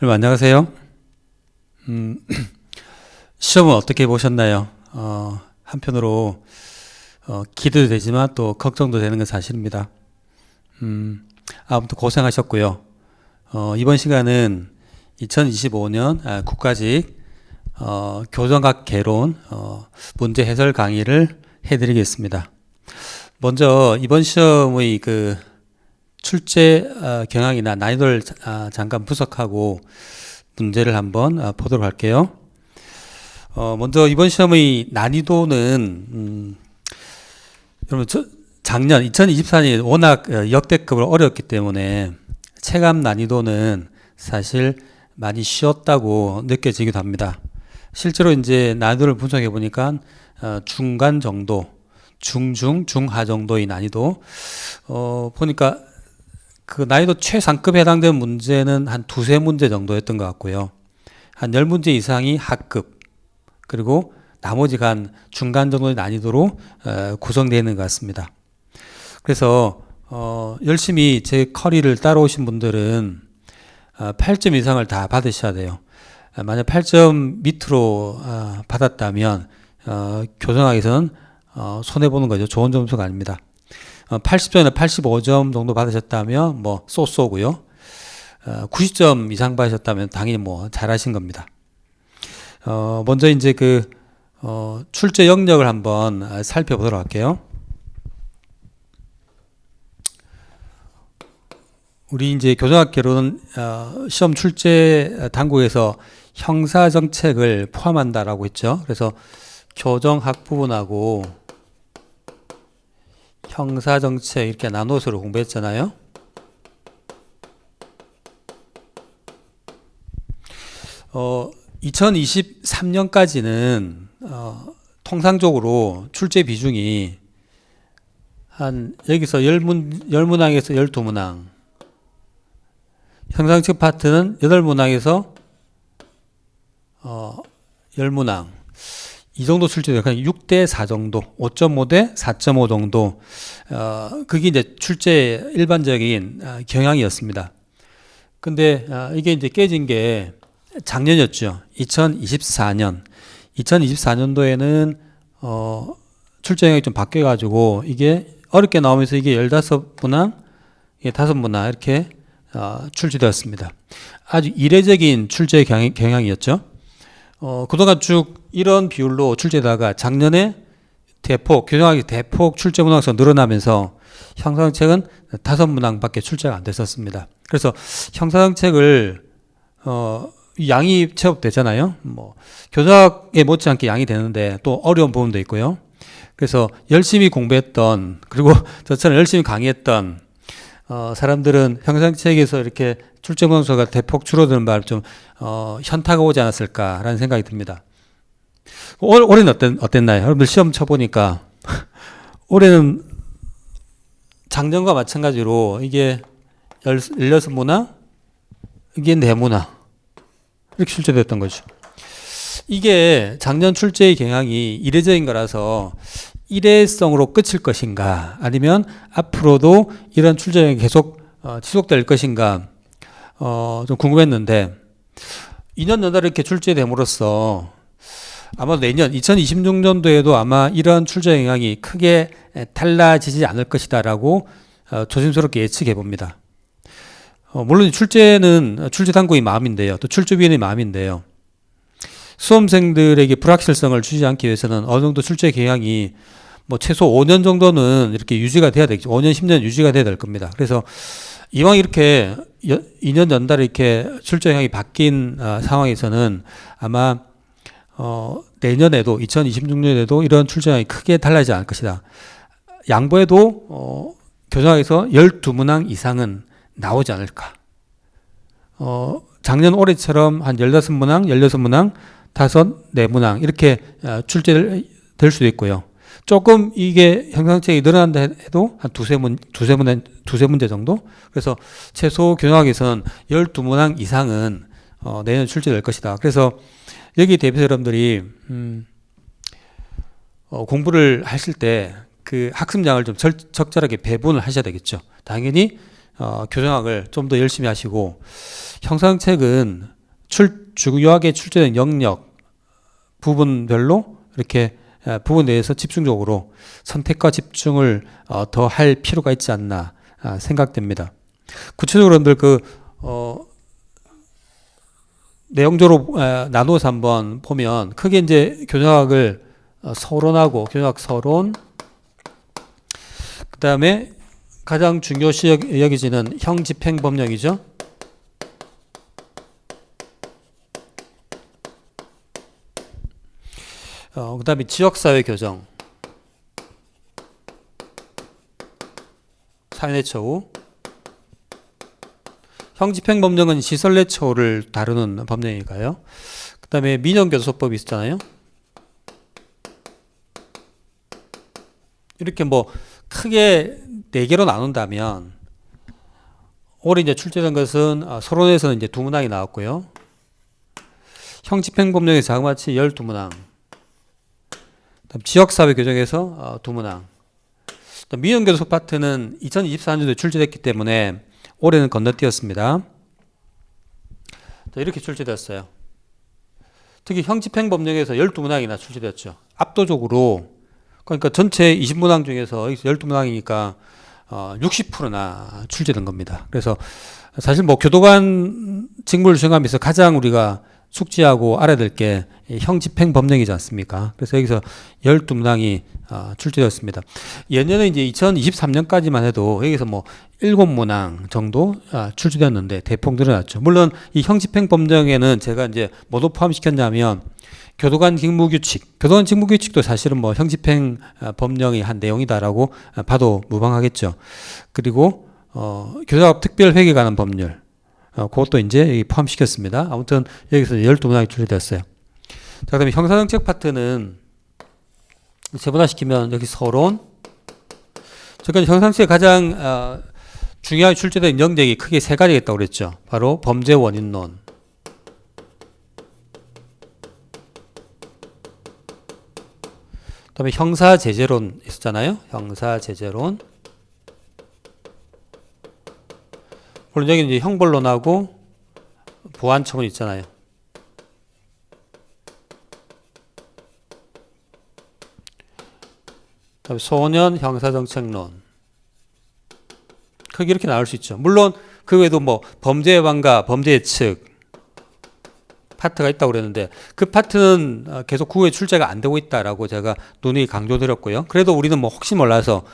여러분 안녕하세요. 시험은 어떻게 보셨나요? 한편으로 기대도 되지만 또 걱정도 되는 건 사실입니다. 아무튼 고생하셨고요. 이번 시간은 2025년 국가직 교정학 개론 문제 해설 강의를 해드리겠습니다. 먼저 이번 시험의 그 출제 경향이나 난이도를 잠깐 분석하고 문제를 한번 보도록 할게요. 먼저 이번 시험의 난이도는 여러분 작년 2024년이 워낙 역대급으로 어렵기 때문에 체감 난이도는 사실 많이 쉬웠다고 느껴지기도 합니다. 실제로 이제 난이도를 분석해 보니까 중간 정도, 중중, 중하 정도의 난이도 보니까 그 난이도 최상급에 해당되는 문제는 한 두세 문제 정도였던 것 같고요. 한 10문제 이상이 하급, 그리고 나머지가 한 중간 정도의 난이도로 구성되어 있는 것 같습니다. 그래서 열심히 제 커리를 따라오신 분들은 8점 이상을 다 받으셔야 돼요. 만약 8점 밑으로 받았다면 교정학에서는 손해보는 거죠. 좋은 점수가 아닙니다. 80점이나 85점 정도 받으셨다면 뭐 쏘쏘고요. 90점 이상 받으셨다면 당연히 뭐 잘하신 겁니다. 먼저 이제 그 출제 영역을 한번 살펴보도록 할게요. 우리 이제 교정학 개론은 시험 출제 당국에서 형사정책을 포함한다라고 했죠. 그래서 교정학 부분하고 형사정책 이렇게 나눠서 공부했잖아요. 어, 2023년까지는 통상적으로 출제 비중이 한 여기서 10문항에서 12문항, 형사정책 파트는 8문항에서 10문항, 이 정도 출제돼요. 그냥 6대 4 정도, 5.5 대 4.5 정도, 그게 이제 출제 일반적인 경향이었습니다. 근데 이게 이제 깨진 게 작년이었죠. 2024년. 2024년도에는 출제 영역이 좀 바뀌어가지고 이게 어렵게 나오면서 이게 15문항, 이게 5문항 이렇게 출제되었습니다. 아주 이례적인 출제 경향이었죠. 그동안 쭉 이런 비율로 출제되다가 작년에 교정학이 대폭 출제 문항수가 늘어나면서 형사정책은 5문항밖에 출제가 안 됐었습니다. 그래서 형사정책을 양이 체업되잖아요. 뭐 교정학에 못지않게 양이 되는데 또 어려운 부분도 있고요. 그래서 열심히 공부했던, 그리고 저처럼 열심히 강의했던 사람들은 형사정책에서 이렇게 출제 문항수가 대폭 줄어드는 바람에 좀 현타가 오지 않았을까라는 생각이 듭니다. 올해는 어땠나요? 여러분들 시험 쳐보니까 올해는 작년과 마찬가지로 이게 16문항, 이게 4문항 이렇게 출제됐던 거죠. 이게 작년 출제의 경향이 이례적인 거라서 일회성으로 끝일 것인가, 아니면 앞으로도 이런 출제가 계속 지속될 것인가 좀 궁금했는데, 2년 연달아 이렇게 출제됨으로써 아마 내년 2026년도에도 아마 이런 출제 영향이 크게 달라지지 않을 것이다라고 조심스럽게 예측해 봅니다. 물론 출제 당국의 마음인데요, 또 출제위원의 마음인데요, 수험생들에게 불확실성을 주지 않기 위해서는 어느 정도 출제 경향이 뭐 최소 5년 정도는 이렇게 유지가 돼야 되겠죠. 5년, 10년 유지가 돼야 될 겁니다. 그래서 이왕 이렇게 2년 연달아 이렇게 출제 경향이 바뀐 상황에서는 아마 내년에도 2026년에도 이런 출제 경향이 크게 달라지지 않을 것이다. 양보해도 교정학에서 12문항 이상은 나오지 않을까. 작년 올해처럼 한 15문항, 16문항, 4문항 이렇게 출제될 수도 있고요. 조금 이게 형사정책이 늘어난다 해도 한 두세 문제 정도? 그래서 최소 교정학에서는 12문항 이상은 내년 출제될 것이다. 그래서 여기 대비해서 여러분들이 공부를 하실 때 그 학습량을 좀 적절하게 배분을 하셔야 되겠죠. 당연히 교정학을 좀 더 열심히 하시고, 형사정책은 중요하게 출제된 영역 부분별로 이렇게 부분에 대해서 집중적으로 선택과 집중을 더 할 필요가 있지 않나 생각됩니다. 구체적으로 여러분들 내용적으로 나누어서 한번 보면 크게 이제 교정학을 서론하고 교정학 서론, 그 다음에 가장 중요시 여기지는 형집행법령이죠. 그 다음에 지역사회 교정, 사회내처우. 형집행법령은 시설내처우를 다루는 법령이니까요. 그 다음에 민형교도소법이 있잖아요. 이렇게 뭐 크게 4개로 나눈다면, 올해 이제 출제된 것은 서론에서는 이제 2문항이 나왔고요. 형집행법령에서 자그마치 12문항. 지역사회 교정에서 2문항. 민형교도소 파트는 2024년도에 출제됐기 때문에 올해는 건너뛰었습니다. 이렇게 출제됐어요. 특히 형집행법령에서 12문항이나 출제됐죠. 압도적으로, 그러니까 전체 20문항 중에서 12문항이니까 60%나 출제된 겁니다. 그래서 사실 뭐 교도관 직무를 수행하면서 가장 우리가 숙지하고 알아야 될 게 형집행법령이지 않습니까? 그래서 여기서 12문항이 출제되었습니다. 예년에 이제 2023년까지만 해도 여기서 뭐 7문항 정도 출제되었는데 대폭 늘어났죠. 물론 이 형집행법령에는 제가 이제 뭐도 포함시켰냐면 교도관 직무규칙, 교도관 직무규칙도 사실은 뭐 형집행 법령이 한 내용이다라고 봐도 무방하겠죠. 그리고 교사업 특별회계 관한 법률, 그것도 이제 포함시켰습니다. 아무튼 여기서 12문항이 출제됐어요. 자, 그다음에 형사정책 파트는 세분화시키면 여기 서론, 저건 형사정책의 가장 중요하게 출제된 영역이 크게 3가지가 있다고 그랬죠. 바로 범죄 원인론, 그다음에 형사제재론 있었잖아요. 형사제재론. 물론 여기 이제 형벌론하고 보완처분 있잖아요. 그다음에 소년 형사정책론. 크게 이렇게 나올 수 있죠. 물론 그 외에도 뭐 범죄 예방과 범죄 예측 파트가 있다고 그랬는데, 그 파트는 계속 구호에 출제가 안 되고 있다라고 제가 논의 강조드렸고요. 그래도 우리는 뭐 혹시 몰라서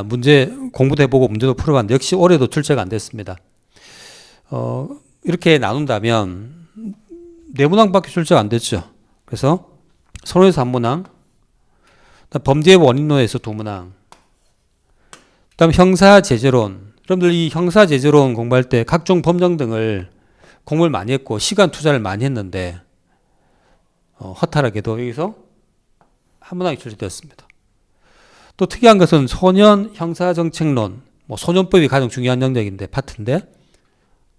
문제 공부도 해보고 문제도 풀어봤는데 역시 올해도 출제가 안 됐습니다. 이렇게 나눈다면 4문항밖에 출제가 안 됐죠. 그래서 서론에서 1문항, 범죄 원인론에서 2문항, 그 다음 형사제재론. 여러분들 이 형사제재론 공부할 때 각종 법령 등을 공부를 많이 했고 시간 투자를 많이 했는데 허탈하게도 여기서 1문항이 출제되었습니다. 또 특이한 것은 소년 형사정책론, 뭐 소년법이 가장 중요한 영역인데 파트인데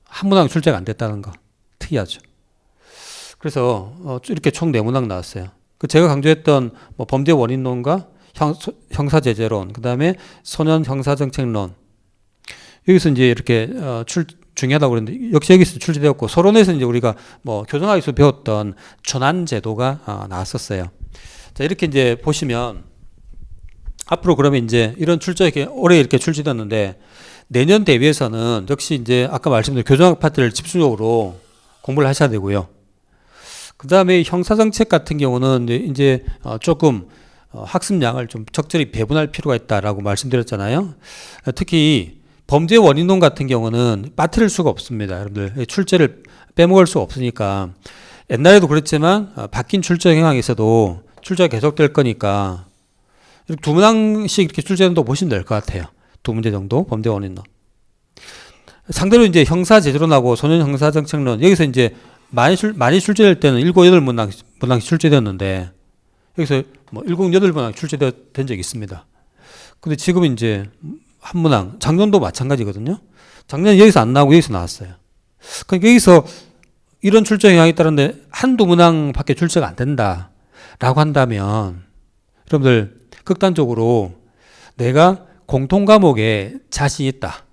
1문항이 출제가 안 됐다는 거 특이하죠. 그래서 이렇게 총 4문항 나왔어요. 제가 강조했던 뭐 범죄 원인론과 형사제재론, 그 다음에 소년 형사정책론, 여기서 이제 이렇게 중요하다고 그랬는데 역시 여기서 출제되었고, 서론에서 이제 우리가 뭐 교정학에서 배웠던 전환제도가 나왔었어요. 자, 이렇게 이제 보시면 앞으로 그러면 이제 이런 올해 이렇게 출제됐는데 내년 대비해서는 역시 이제 아까 말씀드린 교정학 파트를 집중적으로 공부를 하셔야 되고요. 그 다음에 형사정책 같은 경우는 이제 조금 학습량을 좀 적절히 배분할 필요가 있다라고 말씀드렸잖아요. 특히 범죄 원인론 같은 경우는 빠뜨릴 수가 없습니다. 여러분들 출제를 빼먹을 수가 없으니까, 옛날에도 그랬지만 바뀐 출제 행황에서도 출제가 계속될 거니까 2문항씩 이렇게 출제된다고 보시면 될 것 같아요. 2문제 정도 범죄 원인론. 상대로 이제 형사제재론하고 소년 형사정책론, 여기서 이제 많이 출제될 때는 7, 8문항 출제되었는데 여기서 뭐 7, 8문항 출제된 적이 있습니다. 근데 지금은 이제 1문항, 작년도 마찬가지거든요. 작년에 여기서 안 나오고 여기서 나왔어요. 그러니까 여기서 이런 출제 영향이 따른데 1, 2문항 밖에 출제가 안 된다라고 한다면 여러분들 극단적으로 내가 공통 과목에 자신이 있다,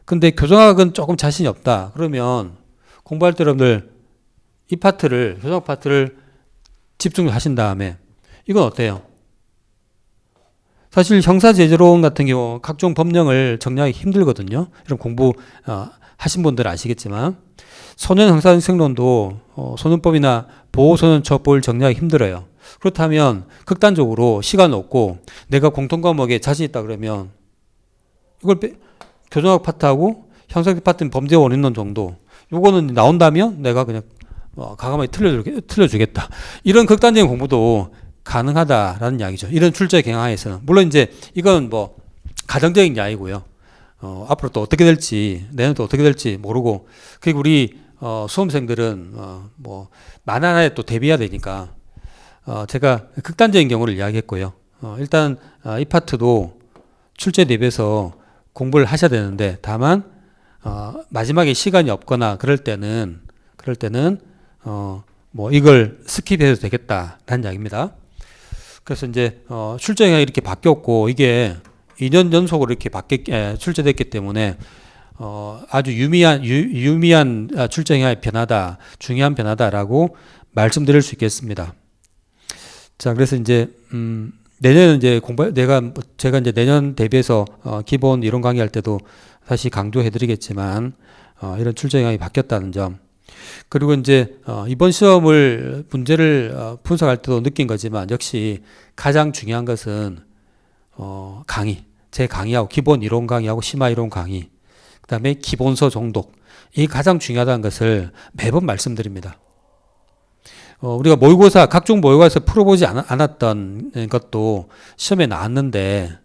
근데 교정학은 조금 자신이 없다. 그러면 공부할 때 여러분들 이 파트를, 교정학 파트를 집중하신 다음에 이건 어때요? 사실 형사제재론 같은 경우 각종 법령을 정리하기 힘들거든요. 이런 공부 하신 분들은 아시겠지만 소년 형사행정론도 소년법이나 보호소년처벌 정리하기 힘들어요. 그렇다면 극단적으로 시간 없고 내가 공통과목에 자신 있다 그러면 이걸 교정학 파트하고 형사적 파트는 범죄 원인론 정도 요거는 나온다면 내가 그냥 과감하게 틀려주겠다. 이런 극단적인 공부도 가능하다라는 이야기죠. 이런 출제 경향에서는. 물론 이제 이건 뭐 가정적인 이야기고요. 앞으로 또 어떻게 될지, 내년 또 어떻게 될지 모르고, 그리고 우리 수험생들은 뭐 만한에 또 대비해야 되니까 제가 극단적인 경우를 이야기했고요. 일단 이 파트도 출제 대비해서 공부를 하셔야 되는데, 다만 마지막에 시간이 없거나 그럴 때는 뭐 이걸 스킵해도 되겠다라는 이야기입니다. 그래서 이제 출제가 이렇게 바뀌었고 이게 2년 연속으로 이렇게 출제됐기 때문에 아주 유미한 출제의 변화다, 중요한 변화다라고 말씀드릴 수 있겠습니다. 자, 그래서 이제 내년은 이제 제가 이제 내년 대비해서 기본 이론 강의할 때도 다시 강조해드리겠지만 이런 출제 경향이 바뀌었다는 점. 그리고 이제 이번 시험을 문제를 분석할 때도 느낀 거지만 역시 가장 중요한 것은 강의, 제 강의하고 기본 이론 강의하고 심화 이론 강의, 그다음에 기본서 정독, 이 가장 중요하다는 것을 매번 말씀드립니다. 우리가 모의고사, 각종 모의고사에서 풀어보지 않았던 것도 시험에 나왔는데,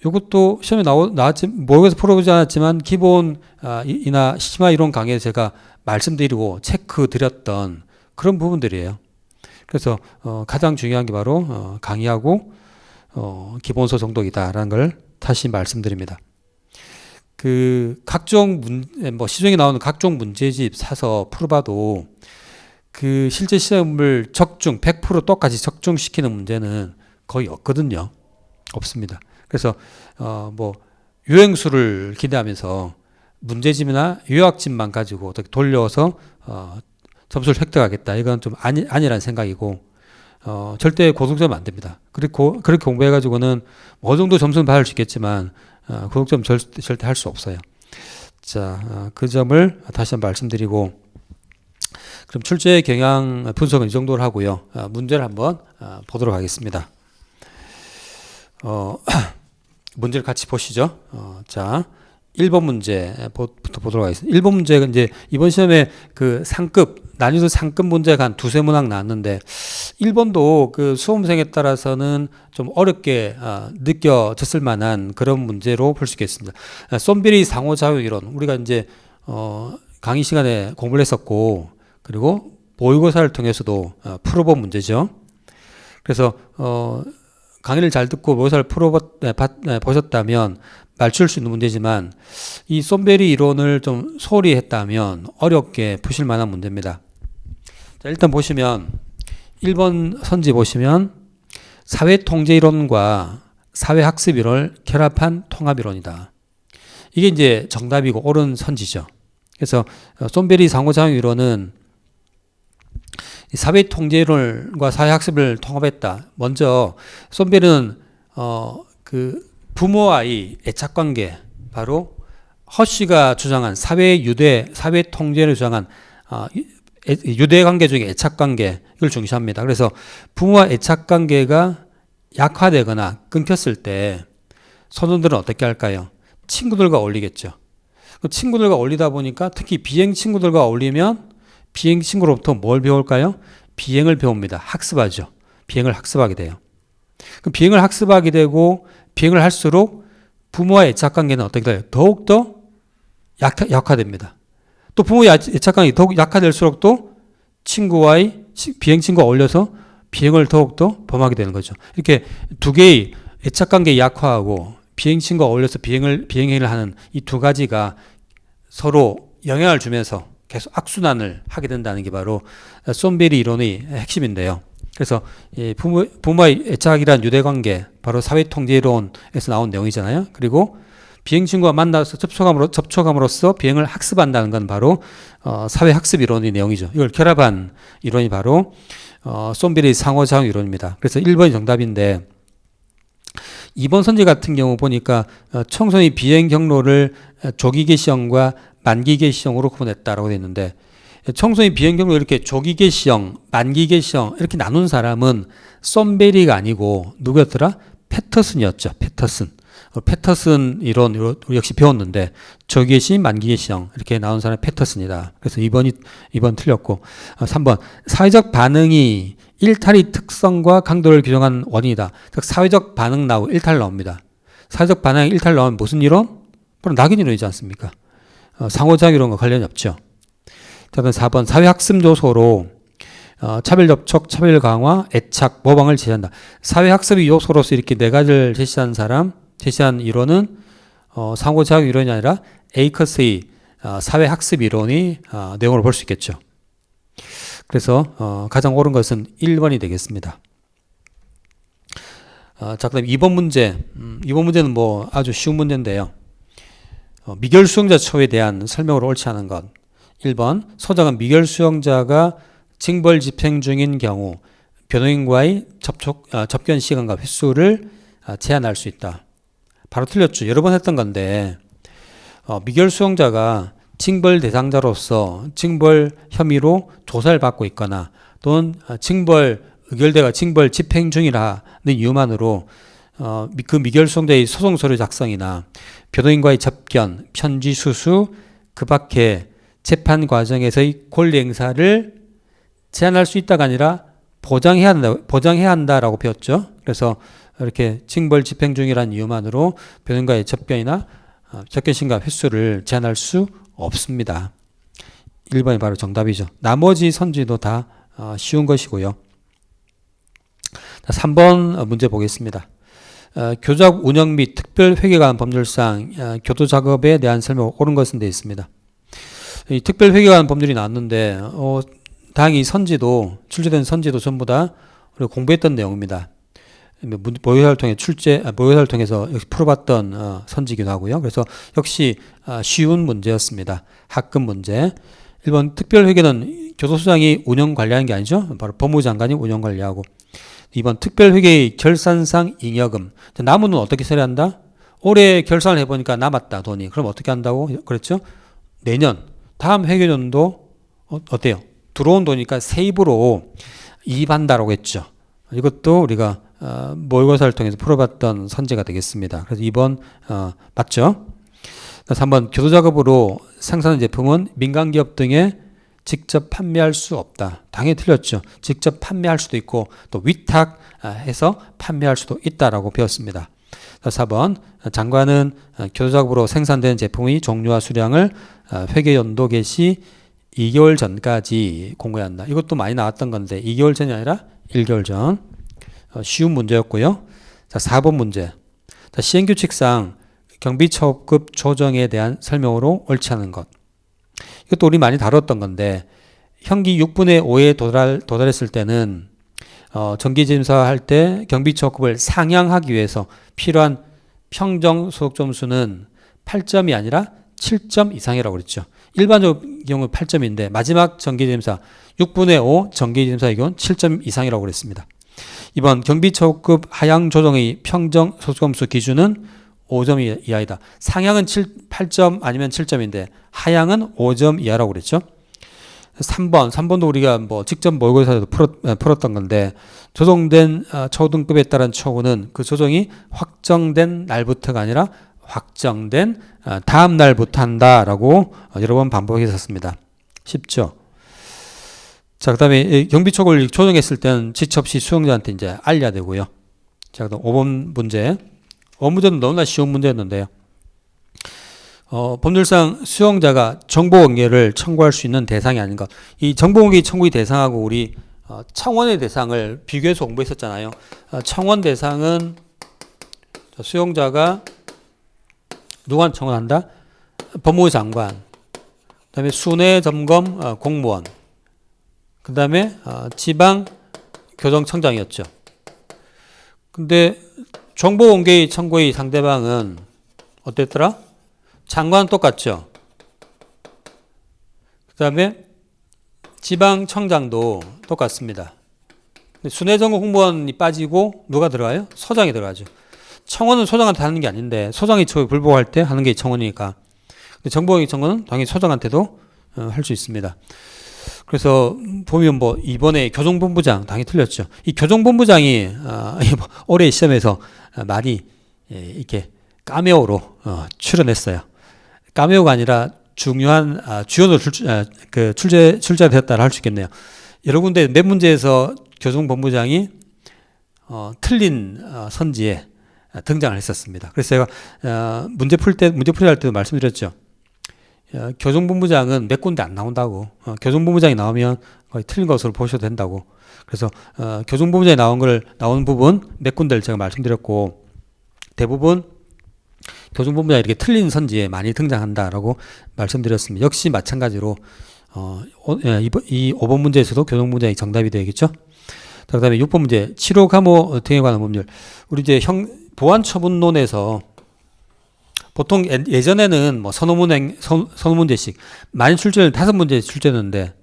이것도 시험에 나왔지, 모의고사 풀어보지 않았지만, 기본이나 심화 이론 강의에서 제가 말씀드리고 체크 드렸던 그런 부분들이에요. 그래서, 가장 중요한 게 바로, 강의하고, 기본서 정독이다라는 걸 다시 말씀드립니다. 시중에 나오는 각종 문제집 사서 풀어봐도, 실제 시험을 100% 똑같이 적중시키는 문제는 거의 없거든요. 없습니다. 그래서, 유행수를 기대하면서 문제집이나 요약집만 가지고 어떻게 돌려서, 점수를 획득하겠다. 이건 좀 아니라는 생각이고, 절대 고득점 안 됩니다. 그렇게 공부해가지고는 어느 정도 점수는 받을 수 있겠지만, 고득점 절대 할 수 없어요. 자, 그 점을 다시 한번 말씀드리고, 그럼 출제 경향 분석은 이 정도로 하고요. 문제를 한번 보도록 하겠습니다. 문제를 같이 보시죠. 자, 1번 문제부터 보도록 하겠습니다. 1번 문제가 이제 이번 시험에 난이도 상급 문제가 한 두세 문항 나왔는데, 1번도 그 수험생에 따라서는 좀 어렵게 느껴졌을 만한 그런 문제로 볼 수 있겠습니다. 쏨베리 상호작용이론, 우리가 이제 강의 시간에 공부를 했었고, 그리고 모의고사를 통해서도 풀어본 문제죠. 그래서 강의를 잘 듣고 모의고사를 보셨다면 맞출 수 있는 문제지만, 이 쏨베리 이론을 좀 소홀히 했다면 어렵게 푸실 만한 문제입니다. 자, 일단 보시면 1번 선지 보시면 사회통제이론과 사회학습이론을 결합한 통합이론이다. 이게 이제 정답이고 옳은 선지죠. 그래서 쏨베리 상호작용 이론은 사회통제론과 사회학습을 통합했다. 먼저 쏨베리는 부모와의 애착관계, 바로 허쉬가 주장한 사회통제를 주장한 유대관계 중에 애착관계, 이걸 중시합니다. 그래서 부모와 애착관계가 약화되거나 끊겼을 때 소년들은 어떻게 할까요? 친구들과 어울리겠죠. 친구들과 어울리다 보니까 특히 비행 친구들과 어울리면 비행 친구로부터 뭘 배울까요? 비행을 배웁니다. 학습하죠. 비행을 학습하게 돼요. 그럼 비행을 학습하게 되고 비행을 할수록 부모와의 애착관계는 어떻게 돼요? 더욱더 약화됩니다. 또 부모의 애착관계가 더욱 약화될수록 또 비행 친구와 어울려서 비행을 더욱더 범하게 되는 거죠. 이렇게 두 개의 애착관계 약화하고 비행 친구와 어울려서 비행을 하는 이 두 가지가 서로 영향을 주면서 계속 악순환을 하게 된다는 게 바로 쏨베리 이론의 핵심인데요. 그래서 부모의 애착이란 유대관계, 바로 사회통제론에서 나온 내용이잖아요. 그리고 비행친구와 만나서 접촉함으로써 비행을 학습한다는 건 바로 사회학습 이론의 내용이죠. 이걸 결합한 이론이 바로 쏜베리 상호작용 이론입니다. 그래서 1번이 정답인데 2번 선지 같은 경우 보니까 청소년이 비행 경로를 조기 개시형과 만기 개시형으로 구분했다라고 되어 있는데 청소년이 비행 경로 이렇게 조기 개시형, 만기 개시형 이렇게 나눈 사람은 쏜베리가 아니고 누구였더라? 패터슨이었죠. 패터슨 이론 역시 배웠는데 조기 개시, 만기 개시형 이렇게 나온 사람이 패터슨이다. 그래서 2번 틀렸고 3번 사회적 반응이 일탈의 특성과 강도를 규정한 원인이다. 즉 사회적 반응 나오고 일탈 나옵니다. 사회적 반응 일탈 나오면 무슨 이론? 바로 낙인 이론이지 않습니까? 상호작용 이론과 관련이 없죠. 자, 그다음 4번 사회학습 요소로 차별 접촉, 차별 강화, 애착, 모방을 제시한다. 사회학습의 요소로서 이렇게 네 가지를 제시한 이론은 상호작용 이론이 아니라 에이커스의 사회학습 이론이 내용으로 볼 수 있겠죠. 그래서 가장 옳은 것은 1번이 되겠습니다. 자, 그다음 2번 문제. 2번 문제는 뭐 아주 쉬운 문제인데요. 미결 수용자 처우에 대한 설명으로 옳지 않은 것. 1번 소장은 미결 수용자가 징벌 집행 중인 경우 변호인과의 접견 시간과 횟수를 제한할 수 있다. 바로 틀렸죠. 여러 번 했던 건데 미결 수용자가 징벌 대상자로서 징벌 혐의로 조사를 받고 있거나 또는 의결대가 징벌 집행 중이라는 이유만으로 그 미결 수용자의 소송 서류 작성이나 변호인과의 접견, 편지 수수, 그 밖에 재판 과정에서의 권리 행사를 제한할 수 있다가 아니라 보장해야 한다라고 배웠죠. 그래서 이렇게 징벌 집행 중이라는 이유만으로 변호인과의 접견이나 접견 시간과 횟수를 제한할 수 없습니다. 1번이 바로 정답이죠. 나머지 선지도 다 쉬운 것이고요. 3번 문제 보겠습니다. 교작 운영 및 특별 회계에 관한 법률상 교도 작업에 대한 설명 옳은 것은 되어 있습니다. 이 특별 회계에 관한 법률이 나왔는데 다행히 출제된 선지도 전부 다 우리가 공부했던 내용입니다. 모의사를 통해서 역시 풀어봤던 선지기도 하고요. 그래서 역시 쉬운 문제였습니다. 학급 문제. 1번 특별회계는 교도소장이 운영 관리하는 게 아니죠. 바로 법무장관이 운영 관리하고. 2번 특별회계의 결산상 잉여금. 남은 돈 어떻게 처리한다? 올해 결산을 해보니까 남았다 돈이. 그럼 어떻게 한다고 그랬죠? 내년 다음 회계년도 어때요? 들어온 돈이니까 세입으로 이입한다라고 했죠. 이것도 우리가 모의고사를 통해서 풀어봤던 선제가 되겠습니다. 그래서 2번 맞죠? 3번 교도작업으로 생산한 제품은 민간기업 등에 직접 판매할 수 없다. 당연히 틀렸죠. 직접 판매할 수도 있고 또 위탁해서 판매할 수도 있다라고 배웠습니다. 4번 장관은 교도작업으로 생산된 제품의 종류와 수량을 회계연도 개시 2개월 전까지 공개해야 한다. 이것도 많이 나왔던 건데 2개월 전이 아니라 1개월 전. 쉬운 문제였고요. 자, 4번 문제. 자, 시행규칙상 경비처급 조정에 대한 설명으로 옳지 않은 것. 이것도 우리 많이 다뤘던 건데 형기 6분의 5에 도달했을 때는 정기지임사 할 때 경비처급을 상향하기 위해서 필요한 평정 소득 점수는 8점이 아니라 7점 이상이라고 그랬죠. 일반적 경우 8점인데 마지막 정기지임사 6분의 5 정기지임사의 경우는 7점 이상이라고 그랬습니다. 이번 경비처급 하향 조정의 평정 소득점수 기준은 5점 이하이다. 상향은 8점 아니면 7점인데 하향은 5점 이하라고 그랬죠. 3번도 우리가 뭐 직접 모의고사에도 풀었던 건데 조정된 초등급에 따른 처우는 그 조정이 확정된 날부터가 아니라 확정된 다음 날부터 한다라고 여러 번 반복했었습니다. 쉽죠? 자, 그 다음에 경비처급을 조정했을 때는 지체 없이 수용자한테 이제 알려야 되고요. 자, 그 다음 5번 문제. 5번 문제는 너무나 쉬운 문제였는데요. 법률상 수용자가 정보공개를 청구할 수 있는 대상이 아닌 것. 이 정보공개 청구의 대상하고 우리 청원의 대상을 비교해서 공부했었잖아요. 청원 대상은 수용자가 누구한테 청원한다? 법무부 장관, 그 다음에 순회 점검 공무원, 그 다음에 지방 교정청장이었죠. 근데 정보공개 청구의 상대방은 어땠더라? 장관은 똑같죠. 그 다음에 지방청장도 똑같습니다. 순회전국 공무원이 빠지고 누가 들어가요? 소장이 들어가죠. 청원은 소장한테 하는 게 아닌데 소장이 불복할 때 하는 게 청원이니까. 근데 정보공개 청원은 당연히 소장한테도 할 수 있습니다. 그래서 보면 뭐 이번에 교정본부장 당연히 틀렸죠. 이 교정본부장이 올해 시험에서 많이 이렇게 카메오로 출연했어요. 카메오가 아니라 중요한 주연으로 출제되었다고 할 수 있겠네요. 여러 군데 몇 문제에서 교정본부장이 틀린 선지에 등장을 했었습니다. 그래서 제가 문제풀이 할 때도 말씀드렸죠. 교정본부장은 몇 군데 안 나온다고. 교정본부장이 나오면 거의 틀린 것으로 보셔도 된다고. 그래서 교정본부장이 나온 부분 몇 군데를 제가 말씀드렸고, 대부분 교정본부장이 이렇게 틀린 선지에 많이 등장한다라고 말씀드렸습니다. 역시 마찬가지로 이 5번 문제에서도 교정본부장이 정답이 되겠죠. 그 다음에 6번 문제 치료 감호 등에 관한 법률. 우리 이제 보완처분론에서 보통 예전에는 뭐 서너 문제씩 많이 출제를 5문제 출제했는데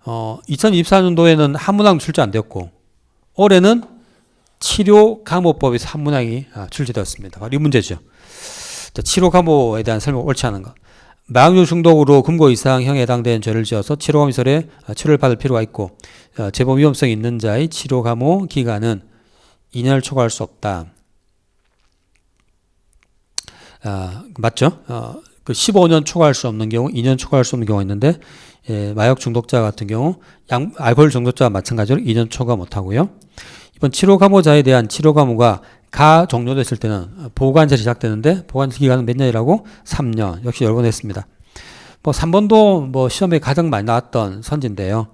2024년도에는 한 문항 출제 안 되었고 올해는 치료감호법에서 한 문항이 출제되었습니다. 바로 이 문제죠. 자, 치료감호에 대한 설명 옳지 않은 것. 마약류 중독으로 금고 이상형에 해당되는 죄를 지어서 치료감호시설에 치료를 받을 필요가 있고 재범 위험성이 있는 자의 치료감호 기간은 2년을 초과할 수 없다. 맞죠? 그 15년 초과할 수 없는 경우, 2년 초과할 수 없는 경우가 있는데, 마약 중독자 같은 경우, 알코올 중독자와 마찬가지로 2년 초과 못하고요. 이번 치료감호자에 대한 치료감호가 종료됐을 때는 보관제로 시작되는데, 보관제 기간은 몇 년이라고? 3년. 역시 여러 번 했습니다. 뭐 3번도 뭐 시험에 가장 많이 나왔던 선지인데요.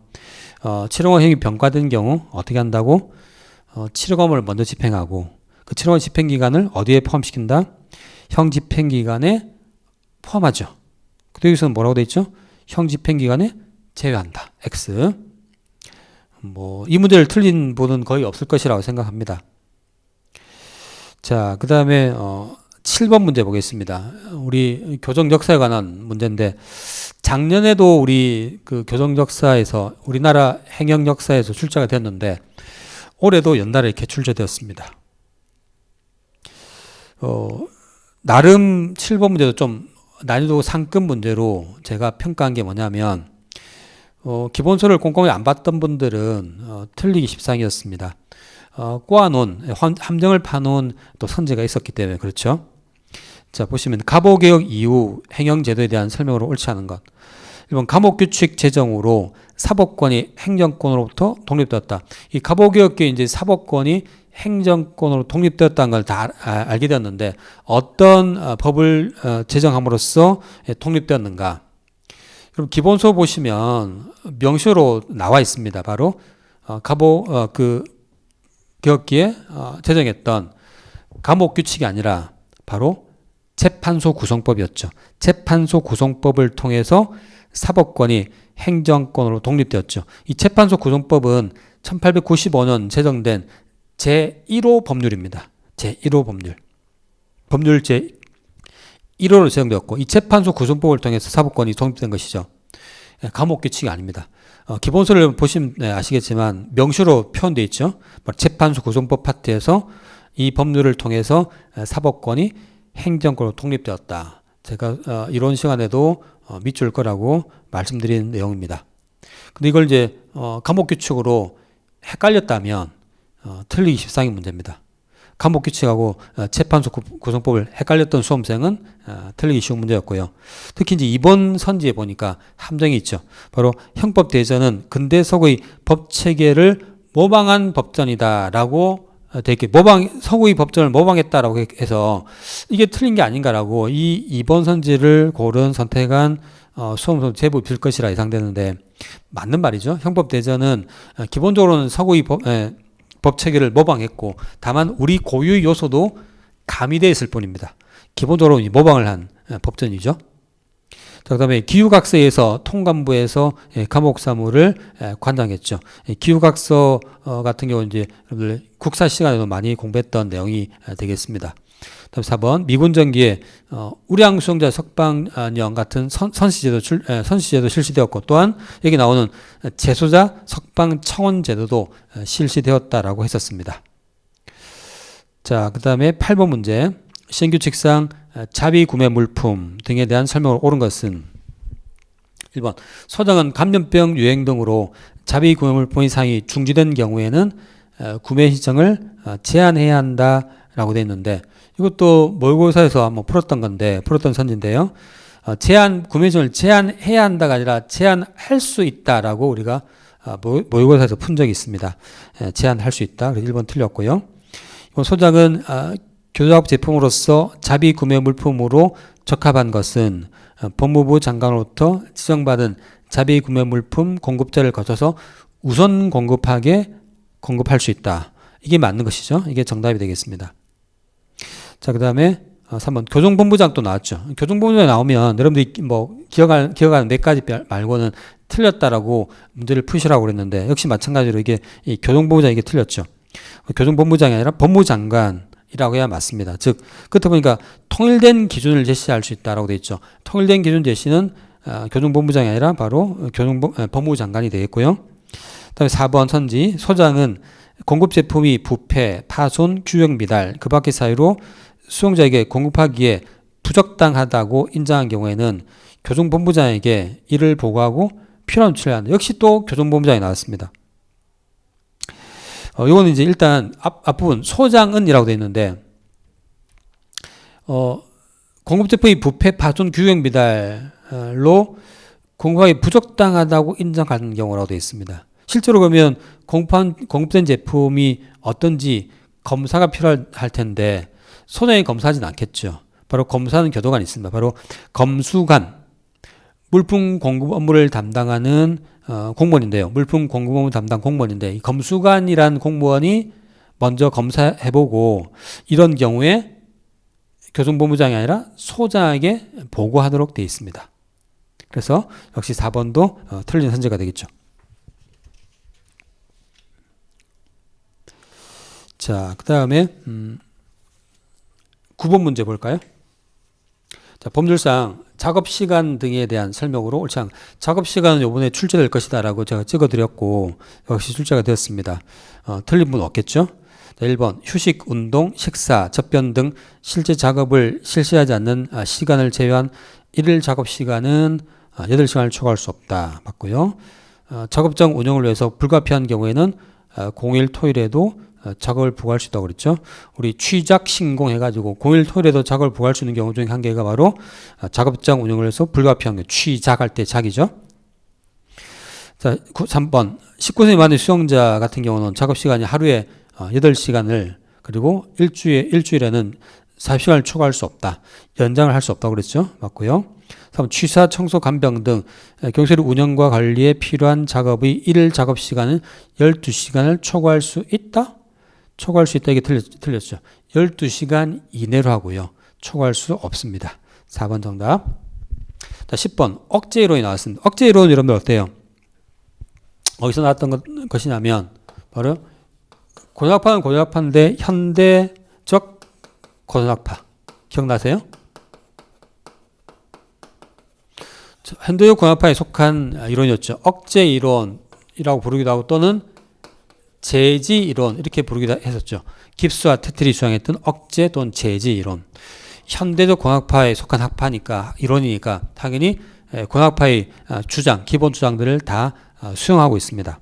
치료감호형이 병과된 경우 어떻게 한다고? 치료감호를 먼저 집행하고, 그 치료감호 집행 기간을 어디에 포함시킨다? 형 집행기간에 포함하죠. 여기서는 뭐라고 되어 있죠? 형 집행기간에 제외한다. X. 이 문제를 틀린 분은 거의 없을 것이라고 생각합니다. 자, 그 다음에 7번 문제 보겠습니다. 우리 교정 역사에 관한 문제인데 작년에도 우리 그 교정 역사에서 우리나라 행영 역사에서 출제가 됐는데 올해도 연달아 이렇게 출제되었습니다. 나름 7번 문제도 좀 난이도 상급 문제로 제가 평가한 게 뭐냐면 기본서를 꼼꼼히 안 봤던 분들은 틀리기 십상이었습니다. 꼬아놓은 함정을 파놓은 또 선제가 있었기 때문에 그렇죠. 자, 보시면 갑오개혁 이후 행영제도에 대한 설명으로 옳지 않은 것. 1번 감옥규칙 제정으로 사법권이 행정권으로부터 독립되었다. 이 갑오개혁기에 이제 사법권이 행정권으로 독립되었다는 걸 다 알게 되었는데 어떤 법을 제정함으로써 독립되었는가? 그럼 기본서 보시면 명시로 나와 있습니다. 바로 개혁기에 제정했던 감옥규칙이 아니라 바로 재판소 구성법이었죠. 재판소 구성법을 통해서 사법권이 행정권으로 독립되었죠. 이 재판소 구성법은 1895년 제정된 제1호 법률입니다. 제1호 법률. 법률 제1호로 제정되었고 이 재판소 구성법을 통해서 사법권이 독립된 것이죠. 감옥규칙이 아닙니다. 기본서를 보시면 아시겠지만 명시로 표현되어 있죠. 재판소 구성법 파트에서 이 법률을 통해서 사법권이 행정권으로 독립되었다. 제가 이론 시간에도 밑줄 거라고 말씀드린 내용입니다. 근데 이걸 이제 감옥규칙으로 헷갈렸다면 틀리기 십상의 문제입니다. 감옥규칙하고 재판소 구성법을 헷갈렸던 수험생은 틀리기 쉬운 문제였고요. 특히 이제 이번 선지에 보니까 함정이 있죠. 바로 형법대전은 근대서구의 법체계를 모방한 법전이다라고 되게 서구의 법전을 모방했다라고 해서 이게 틀린 게 아닌가라고 이번 선지를 선택한 수험생 제법 있을 것이라 예상되는데 맞는 말이죠. 형법대전은 기본적으로는 서구의 법체계를 모방했고 다만 우리 고유의 요소도 가미되어 있을 뿐입니다. 기본적으로 모방을 한 법전이죠. 그 다음에 기후각서에서 통감부에서 감옥사무를 관장했죠. 기후각서 같은 경우는 이제 국사 시간에도 많이 공부했던 내용이 되겠습니다. 다음 4번 미군 전기에 우량 수용자 석방령 같은 선시제도 실시되었고 또한 여기 나오는 재소자 석방 청원 제도도 실시되었다라고 했었습니다. 자, 그다음에 8번 문제. 시행규칙상 자비 구매 물품 등에 대한 설명을 옳은 것은 1번 소장은 감염병 유행 등으로 자비 구매 물품의 사항이 중지된 경우에는 구매 신청을 제한해야 한다라고 되어 있는데 이것도 모의고사에서 한번 풀었던 선지인데요. 구매 신청을 제한해야 한다가 아니라 제한할 수 있다라고 우리가 모의고사에서 푼 적이 있습니다. 제한할 수 있다. 그래서 1번 틀렸고요. 소장은 교작업 제품으로서 자비 구매 물품으로 적합한 것은 법무부 장관으로부터 지정받은 자비 구매 물품 공급자를 거쳐서 우선 공급할 수 있다. 이게 맞는 것이죠. 이게 정답이 되겠습니다. 자, 그 다음에 3번 교정본부장 또 나왔죠. 교정본부장이 나오면 여러분들이 기억하는 4가지 말고는 틀렸다라고 문제를 푸시라고 그랬는데 역시 마찬가지로 이게 이 교정본부장 이게 틀렸죠. 교정본부장이 아니라 법무장관이라고 해야 맞습니다. 즉 그렇다 보니까 통일된 기준을 제시할 수 있다라고 되어 있죠. 통일된 기준 제시는 교정본부장이 아니라 바로 법무부 장관이 되겠고요. 그다음에 4번 선지 소장은 공급 제품이 부패, 파손, 규격 미달 그 밖의 사유로 수용자에게 공급하기에 부적당하다고 인정한 경우에는 교정본부장에게 이를 보고하고 필요한 조치를 한다. 역시 또 교정본부장이 나왔습니다. 이거는 이제 일단 앞부분 소장은이라고 되어 있는데 공급 제품이 부패, 파손, 규격 미달로 공급하기 부적당하다고 인정하는 경우라고 되어 있습니다. 실제로 그러면 공급된 제품이 어떤지 검사가 필요할 텐데 소장이 검사하진 않겠죠. 바로 검사하는 교도관이 있습니다. 바로 검수관, 물품 공급 업무를 담당하는 공무원인데요. 물품 공급 업무 담당 공무원인데 이 검수관이란 공무원이 먼저 검사해보고 이런 경우에 교정본부장이 아니라 소장에게 보고하도록 되어 있습니다. 그래서 역시 4번도 틀린 선지가 되겠죠. 자, 그 다음에 9번 문제 볼까요? 자, 법률상 작업시간 등에 대한 설명으로 옳지 않은 작업시간은 이번에 출제될 것이다 라고 제가 찍어드렸고 역시 출제가 되었습니다. 틀린 분 없겠죠? 자, 1번 휴식, 운동, 식사, 접변 등 실제 작업을 실시하지 않는 시간을 제외한 일일 작업시간은 8시간을 초과할 수 없다. 맞고요. 작업장 운영을 위해서 불가피한 경우에는 공일, 토일에도 작업을 부과할 수 있다고 그랬죠. 우리 취작 신공 해가지고 공일 토일에도 작업을 부과할 수 있는 경우 중에 한 개가 바로 작업장 운영을 해서 불가피한 경우 취작할 때 작이죠. 자, 3번 19세 미만의 수용자 같은 경우는 작업시간이 하루에 8시간을 그리고 일주일에는 40시간을 초과할 수 없다. 연장을 할 수 없다고 그랬죠. 맞고요. 3번 취사, 청소, 간병 등 경찰의 운영과 관리에 필요한 작업의 일일 작업시간은 12시간을 초과할 수 있다? 초과할 수 있다. 이게 틀렸죠. 12시간 이내로 하고요. 초과할 수 없습니다. 4번 정답. 자, 10번 억제 이론이 나왔습니다. 억제 이론은 여러분들 어때요? 어디서 나왔던 것이냐면 바로 고전학파는 고전학파인데 현대적 고전학파. 기억나세요? 현대적 고전학파에 속한 이론이었죠. 억제 이론이라고 부르기도 하고 또는 제지 이론 이렇게 부르기도 했었죠. 깁스와 테틀이 주장했던 억제 또는 제지 이론. 현대적 공학파에 속한 학파니까 이론이니까 당연히 공학파의 주장, 기본 주장들을 다 수용하고 있습니다.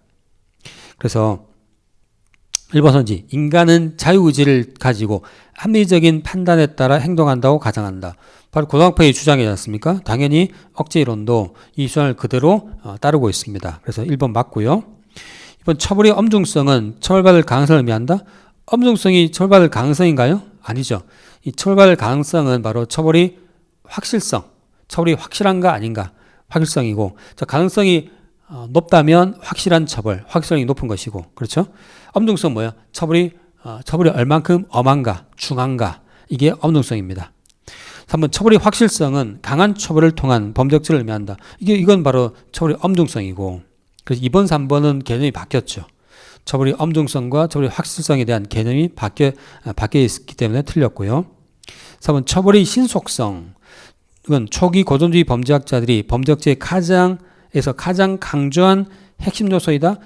그래서 1번 선지 인간은 자유의지를 가지고 합리적인 판단에 따라 행동한다고 가정한다. 바로 고등학파의 주장이지 않습니까? 당연히 억제 이론도 이 주장을 그대로 따르고 있습니다. 그래서 1번 맞고요. 이번 처벌의 엄중성은 처벌받을 가능성을 의미한다. 엄중성이 처벌받을 가능성인가요? 아니죠. 이 처벌받을 가능성은 바로 처벌이 확실성, 처벌이 확실한가 아닌가 확실성이고, 자, 가능성이 높다면 확실한 처벌, 확실성이 높은 것이고, 그렇죠? 엄중성 뭐예요? 처벌이 얼만큼 엄한가, 중한가, 이게 엄중성입니다. 3번 처벌의 확실성은 강한 처벌을 통한 범죄를 의미한다. 이건 바로 처벌의 엄중성이고, 그래서 2번, 3번은 개념이 바뀌었죠. 처벌의 엄중성과 처벌의 확실성에 대한 개념이 바뀌어 있기 때문에 틀렸고요. 3번 처벌의 신속성. 이건 초기 고전주의 범죄학자들이 범죄학자의 가장 강조한 핵심 요소이다.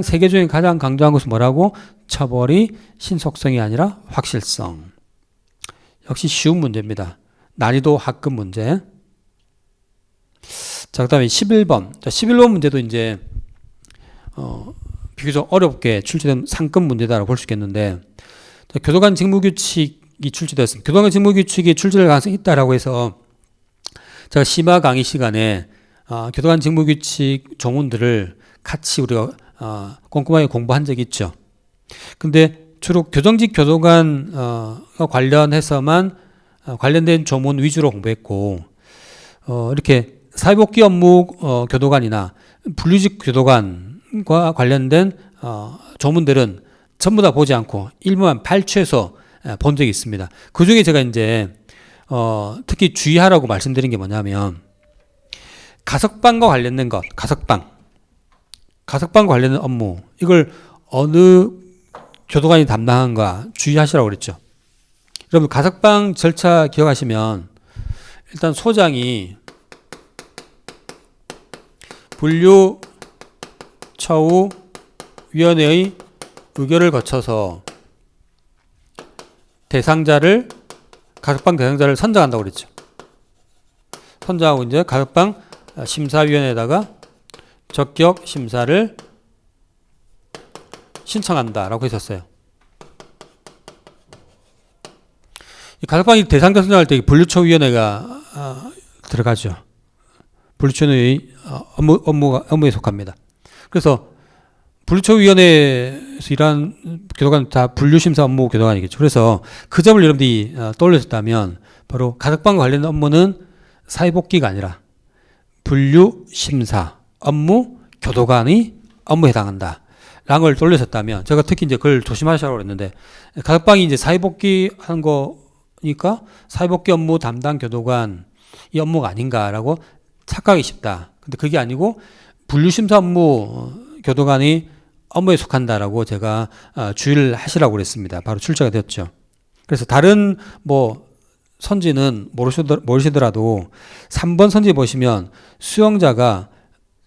세계 중에 가장 강조한 것은 뭐라고? 처벌의 신속성이 아니라 확실성. 역시 쉬운 문제입니다. 난이도 하급 문제. 자, 그 다음에 11번. 자, 11번 문제도 이제, 비교적 어렵게 출제된 상급 문제다라고 볼 수 있겠는데, 자, 교도관 직무규칙이 출제되었습니다. 교도관 직무규칙이 출제될 가능성이 있다라고 해서, 제가 심화 강의 시간에, 교도관 직무규칙 조문들을 같이 우리가, 꼼꼼하게 공부한 적이 있죠. 근데 주로 교정직 교도관과 관련해서만 관련된 조문 위주로 공부했고, 이렇게 사회복귀 업무 교도관이나 분류직 교도관과 관련된 조문들은 전부 다 보지 않고 일부만 발췌해서 본 적이 있습니다. 그 중에 제가 이제 특히 주의하라고 말씀드린 게 뭐냐면 가석방과 관련된 것, 가석방과 관련된 업무, 이걸 어느 교도관이 담당한가 주의하시라고 그랬죠. 여러분 가석방 절차 기억하시면 일단 소장이 분류 처우 위원회의 의결을 거쳐서 가석방 대상자를 선정한다고 그랬죠. 선정하고 이제 가석방 심사위원회에다가 적격 심사를 신청한다라고 했었어요. 이 가석방 대상자 선정할 때 분류처위원회가 들어가죠. 분류처위원회의 업무에 속합니다. 그래서 분류처위원회에서 일하는 교도관 다 분류심사 업무 교도관이겠죠. 그래서 그 점을 여러분들이 떠올렸다면 바로 가석방과 관련된 업무는 사회복귀가 아니라 분류심사 업무 교도관의 업무에 해당한다. 라는 걸 떠올렸었다면 제가 특히 이제 그걸 조심하시라고 했는데 가석방이 이제 사회복귀 하는 거니까 사회복귀 업무 담당 교도관 이 업무가 아닌가라고 착각하기 쉽다. 근데 그게 아니고 분류심사 업무 교도관의 업무에 속한다라고 제가 주의를 하시라고 그랬습니다. 바로 출제가 되었죠. 그래서 다른 선지는 모르시더라도 3번 선지 보시면 수용자가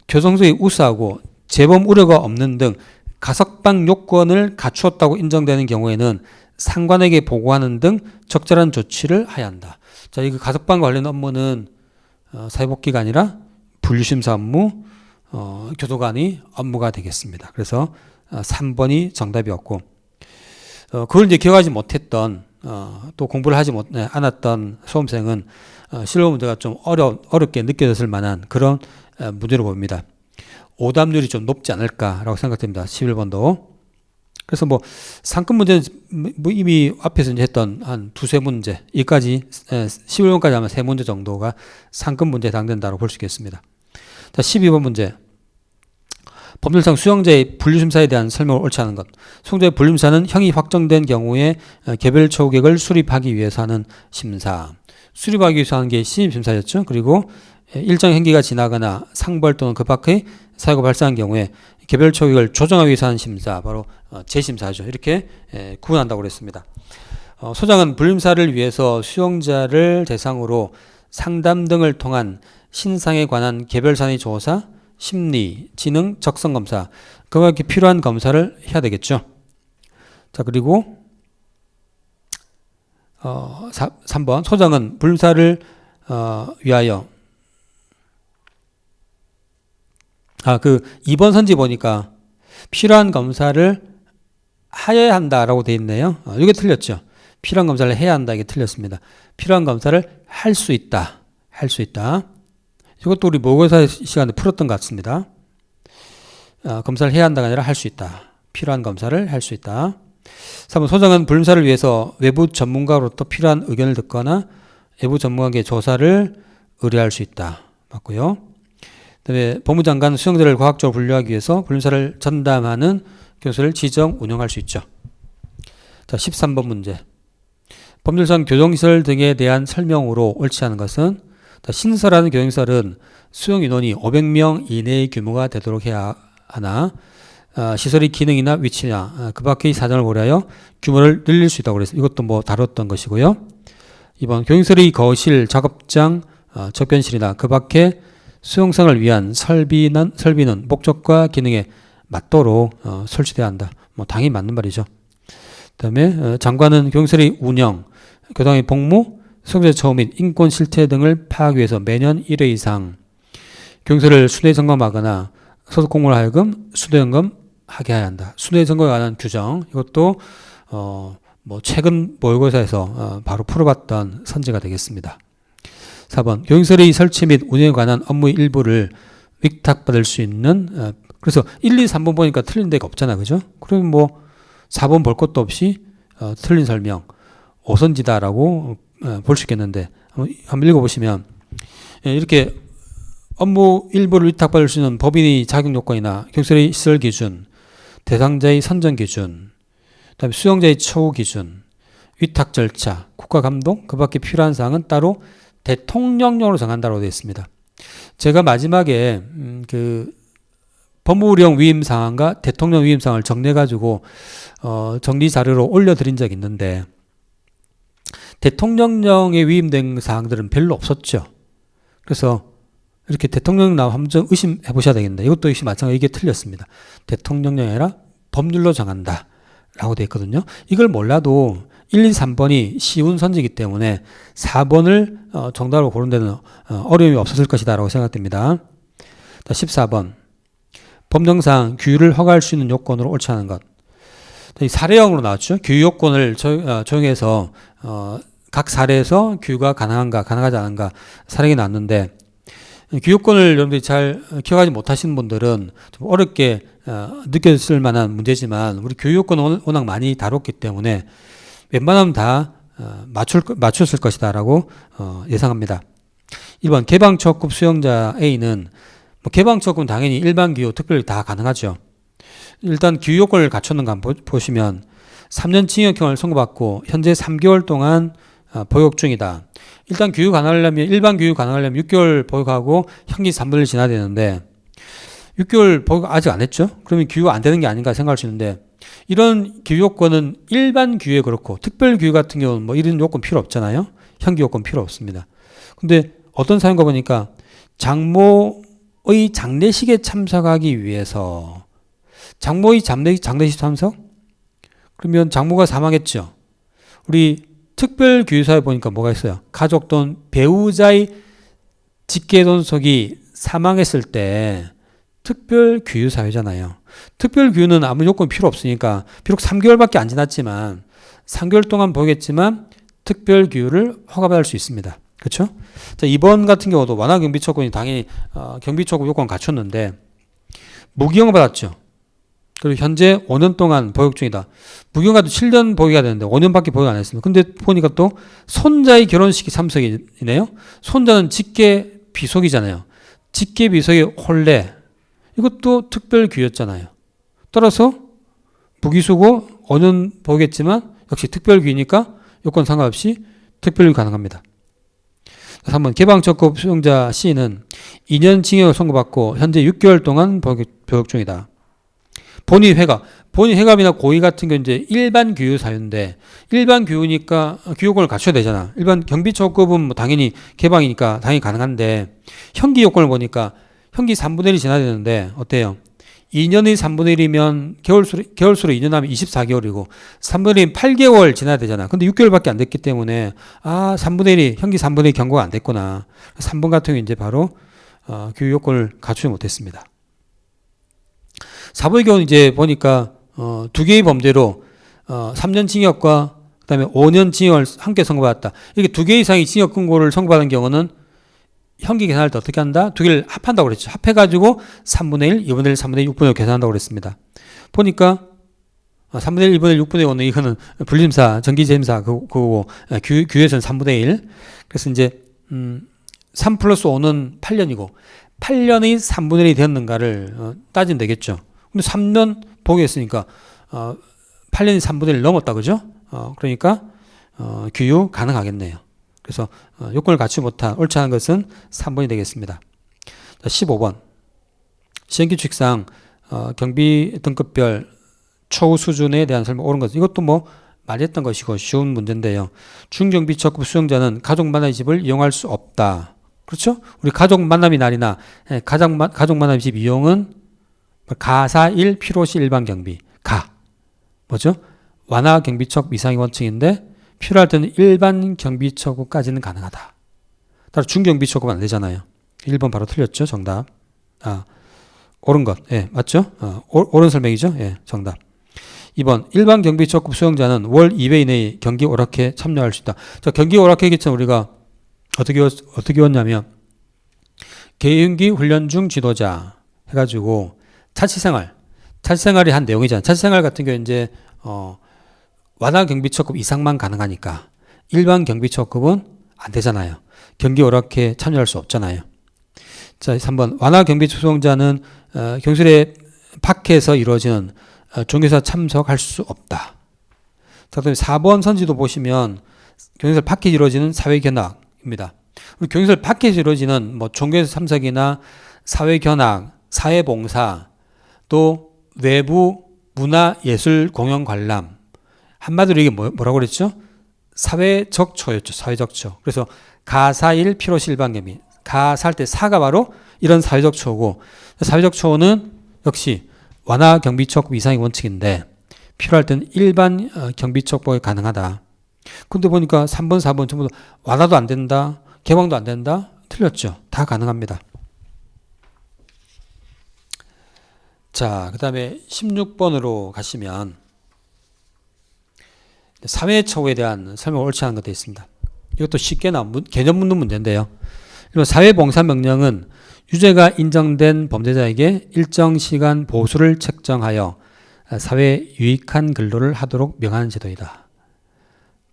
교정소에 우수하고 재범 우려가 없는 등 가석방 요건을 갖추었다고 인정되는 경우에는 상관에게 보고하는 등 적절한 조치를 하여야 한다. 자, 이 가석방과 관련 업무는 사회복귀가 아니라 분류심사 업무, 교도관의 업무가 되겠습니다. 그래서 3번이 정답이었고, 그걸 이제 기억하지 못했던, 또 공부를 하지 않았던 수험생은 실무 문제가 좀 어렵게 느껴졌을 만한 그런 문제로 봅니다. 오답률이 좀 높지 않을까라고 생각됩니다. 11번도. 그래서 상급 문제는 이미 앞에서 이제 했던 한 두세 문제, 여기까지 11번까지 하면 세 문제 정도가 상급 문제에 해당된다고 볼 수 있겠습니다. 자, 12번 문제. 법률상 수용자의 분류심사에 대한 설명을 옳지 않은 것. 수용자의 분류심사는 형이 확정된 경우에 개별 처우객을 수립하기 위해서 하는 심사. 수립하기 위해서 하는 게 신입심사였죠. 그리고 일정 행기가 지나거나 상벌 또는 그 밖의 사고가 발생한 경우에 개별 처우객을 조정하기 위해서 하는 심사, 바로 재심사죠. 이렇게 구분한다고 그랬습니다. 소장은 분류심사를 위해서 수용자를 대상으로 상담 등을 통한 신상에 관한 개별 사안의 조사, 심리, 지능, 적성 검사, 그와 이렇게 필요한 검사를 해야 되겠죠. 자, 그리고 3번 소장은 분류심사를 위하여 2번 선지 보니까 필요한 검사를 하여야 한다라고 되어 있네요. 이게 틀렸죠. 필요한 검사를 해야 한다. 이게 틀렸습니다. 필요한 검사를 할 수 있다. 이것도 우리 모의고사 시간에 풀었던 것 같습니다. 검사를 해야 한다가 아니라 할 수 있다. 필요한 검사를 할 수 있다. 3번 소장은 분류심사를 위해서 외부 전문가로부터 필요한 의견을 듣거나 외부 전문가에게 조사를 의뢰할 수 있다. 맞고요. 그다음에 법무장관 수용자를 과학적으로 분류하기 위해서 분류심사를 전담하는 교수를 지정 운영할 수 있죠. 자, 13번 문제. 법률상 교정시설 등에 대한 설명으로 옳지 않은 것은 신설하는 교정시설은 수용 인원이 500명 이내의 규모가 되도록 해야 하나 시설의 기능이나 위치나 그 밖의 사정을 고려하여 규모를 늘릴 수 있다고 그래서 이것도 다뤘던 것이고요. 2번 교육설의 거실, 작업장, 접견실이나 그 밖에 수용성을 위한 설비는 목적과 기능에 맞도록 설치돼야 한다. 뭐 당연히 맞는 말이죠. 그다음에 장관은 교육설의 운영, 교당의 복무, 수용자 처우 및 인권 실태 등을 파악하기 위해서 매년 1회 이상 교육설을 수대 점검하거나 소속 공무원을 하여금 수대 점검하게 해야 한다. 수대 점검에 관한 규정, 이것도 뭐 최근 모의고사에서 바로 풀어봤던 선지가 되겠습니다. 4번 교육설의 설치 및 운영에 관한 업무의 일부를 위탁받을 수 있는 그래서 1, 2, 3번 보니까 틀린 데가 없잖아, 그죠? 그러면 뭐 4번 볼 것도 없이 틀린 설명 오선지다라고 볼 수 있겠는데 한번 읽어보시면 이렇게 업무 일부를 위탁받을 수 있는 법인의 자격 요건이나 교육설의 시설 기준, 대상자의 선정 기준, 그다음에 수용자의 처우 기준, 위탁 절차, 국가 감독, 그 밖에 필요한 사항은 따로 대통령령으로 정한다고 되어 있습니다. 제가 마지막에 그 법무부령 위임 사항과 대통령 위임 사항을 정리해 가지고 정리 자료로 올려드린 적이 있는데 대통령령에 위임된 사항들은 별로 없었죠. 그래서 이렇게 대통령 나와 한번 의심해 보셔야 되겠는데 이것도 역시 마찬가지 이게 틀렸습니다. 대통령령이 아니라 법률로 정한다 라고 되어 있거든요. 이걸 몰라도 1, 2, 3번이 쉬운 선지이기 때문에 4번을 정답으로 고른 데는 어려움이 없었을 것이다 라고 생각됩니다. 자, 14번 법령상 규율을 허가할 수 있는 요건으로 옳지 않은 것. 사례형으로 나왔죠. 규율 요건을 적용해서 각 사례에서 규유가 가능한가 가능하지 않은가 사례가 나왔는데 규율권을 여러분들이 잘 기억하지 못하시는 분들은 좀 어렵게 느꼈을 만한 문제지만 우리 교육권은 워낙 많이 다뤘기 때문에 웬만하면 다 맞췄을 것이다 라고 예상합니다. 1번 개방처급 수용자 A는 뭐 개방처급은 당연히 일반 규유, 특별히 다 가능하죠. 일단 규유 요건을 갖췄는가 한번 보시면 3년 징역형을 선고받고 현재 3개월 동안 보육 중이다. 일단 교육 가능하려면 일반 교육 가능하려면 6개월 보육하고 형기 3분의 1 지나야 되는데 6개월 보육 아직 안 했죠? 그러면 교육 안 되는 게 아닌가 생각할 수 있는데 이런 교육 요건은 일반 교육에 그렇고 특별 교육 같은 경우는 뭐 이런 요건 필요 없잖아요. 형기 요건 필요 없습니다. 근데 어떤 사연가 보니까 장모의 장례식에 참석하기 위해서 장모의 장례식 참석? 그러면 장모가 사망했죠. 우리 특별교유사에 보니까 뭐가 있어요? 가족 또는 배우자의 직계존속이 사망했을 때 특별교유사회잖아요. 특별교유는 아무 요건 필요 없으니까 비록 3개월밖에 안 지났지만 3개월 동안 보겠지만 특별교유를 허가받을 수 있습니다. 그렇죠? 자, 이번 같은 경우도 완화 경비처분이 당연히 경비처분 요건 갖췄는데 무기형 받았죠. 그리고 현재 5년 동안 보육 중이다. 무기형가도 7년 보육해야 되는데 5년밖에 보육 안 했습니다. 근데 보니까 또 손자의 결혼식이 참석이네요. 손자는 직계 비속이잖아요. 직계 비속의 혼례. 이것도 특별규였잖아요. 따라서 무기수고 5년 보겠지만 역시 특별규니까 요건 상관없이 특별규 가능합니다. 3번 개방적급 수용자 C는 2년 징역을 선고받고 현재 6개월 동안 보육 중이다. 본인 회갑이나 고의 같은 경우 이제 일반 규유 사유인데 일반 규유니까 규요건을 갖춰야 되잖아. 일반 경비처급은 뭐 당연히 개방이니까 당연히 가능한데 형기 요건을 보니까 형기 3분의 1이 지나야 되는데 어때요? 2년의 3분의 1이면 개월수로 2년 하면 24개월이고 3분의 1은 8개월 지나야 되잖아. 근데 6개월밖에 안 됐기 때문에 3분의 1이 형기 3분의 1 경고가 안 됐구나. 3번 같은 경우 이제 바로 규유 요건을 갖추지 못했습니다. 4번의 경우는 이제 보니까 두 개의 범죄로 3년 징역과 그다음에 5년 징역을 함께 선고받았다. 이렇게 두 개 이상의 징역 금고를 선고받은 경우는 형기 계산할 때 어떻게 한다? 두 개를 합한다고 그랬죠. 합해가지고 3분의 1, 2분의 1, 3분의 1, 6분의 1 계산한다고 그랬습니다. 보니까 3분의 1, 2분의 1, 6분의 5는 이거는 불림사, 전기재임사 그거고 규에서는 3분의 1. 그래서 이제 3 플러스 5는 8년이고 8년의 3분의 1이 되었는가를 따지면 되겠죠. 근데 3년 보겠으니까 8년이 3분의 1 넘었다 그죠? 그러니까 규유 가능하겠네요. 그래서 요건을 갖추지 못한 옳지 않은 것은 3번이 되겠습니다. 자, 15번 시행규칙상 경비 등급별 초우 수준에 대한 설명 옳은 것. 이것도 뭐 많이 했던 것이고 쉬운 문제인데요. 중경비처급 수용자는 가족 만남의 집을 이용할 수 없다. 그렇죠? 우리 가족 만남의 날이나 가족 만남의 집 이용은 가사일 필요시 일반 경비. 뭐죠? 완화 경비처급 이상의 원칙인데 필요할 때는 일반 경비처급까지는 가능하다. 따라 중경비처급은 안 되잖아요. 1번 바로 틀렸죠? 정답. 옳은 것. 예, 맞죠? 옳은 설명이죠? 예, 정답. 2번 일반 경비처급 수용자는 월 2회 이내에 경기 오락회에 참여할 수 있다. 자, 경기 오락회 기천 우리가 어떻게 왔냐면 개인기 훈련 중 지도자 해가지고 자치생활이 한 내용이잖아요. 자치생활 같은 경우 이제 완화 경비처급 이상만 가능하니까 일반 경비처급은 안 되잖아요. 경기 오락회에 참여할 수 없잖아요. 자, 3번 완화 경비 수용자는 경술의 밖에서 이루어지는 종교사 참석할 수 없다. 자, 그다음에 4번 선지도 보시면 경술 밖에 이루어지는 사회견학입니다. 경술 밖에서 이루어지는 뭐 종교사 참석이나 사회견학, 사회봉사, 또 외부 문화예술 공연 관람, 한마디로 이게 뭐라고 그랬죠? 사회적 처였죠. 사회적 처. 그래서 가사일 필요시 일반 경비. 가사할 때 사가 바로 이런 사회적 처고, 사회적 처는 역시 완화 경비처급 이상의 원칙인데 필요할 때는 일반 경비처급이 가능하다. 근데 보니까 3번, 4번 전부 다 완화도 안 된다, 개방도 안 된다. 틀렸죠. 다 가능합니다. 자, 그 다음에 16번으로 가시면 사회처우에 대한 설명을 옳지 않은 것도 있습니다. 이것도 쉽게 나온 개념 묻는 문제인데요. 사회봉사명령은 유죄가 인정된 범죄자에게 일정 시간 보수를 책정하여 사회에 유익한 근로를 하도록 명하는 제도이다.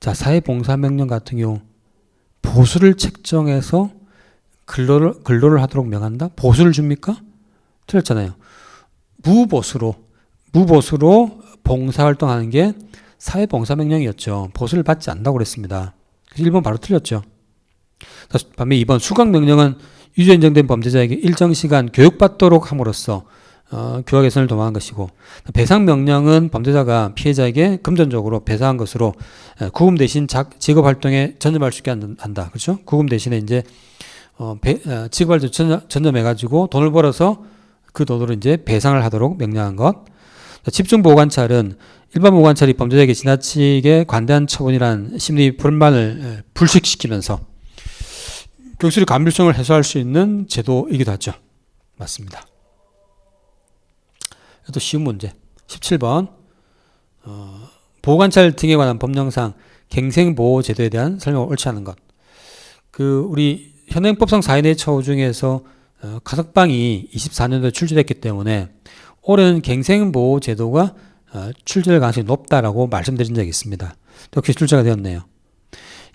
자, 사회봉사명령 같은 경우 보수를 책정해서 근로를 하도록 명한다? 보수를 줍니까? 틀렸잖아요. 무보수로 봉사활동하는 게 사회봉사명령이었죠. 보수를 받지 않는다고 그랬습니다. 1번 바로 틀렸죠. 반면 2번 수강명령은 유죄 인정된 범죄자에게 일정 시간 교육받도록 함으로써 교화 개선을 도모한 것이고, 배상명령은 범죄자가 피해자에게 금전적으로 배상한 것으로 구금 대신 직업활동에 전념할 수 있게 한다. 그렇죠? 구금 대신에 이제 직업활동 전념해가지고 돈을 벌어서 그 돈으로 이제 배상을 하도록 명령한 것. 집중보호관찰은 일반 보호관찰이 범죄자에게 지나치게 관대한 처분이란 심리 불만을 불식시키면서 경술의 감유성을 해소할 수 있는 제도이기도 하죠. 맞습니다. 또 쉬운 문제 17번 보호관찰 등에 관한 법령상 갱생보호제도에 대한 설명을 옳지 않은 것. 우리 현행법상 4인의 처우 중에서 가석방이 24년도에 출제됐기 때문에 올해는 갱생보호제도가 출제될 가능성이 높다라고 말씀드린 적이 있습니다. 역시 출제가 되었네요.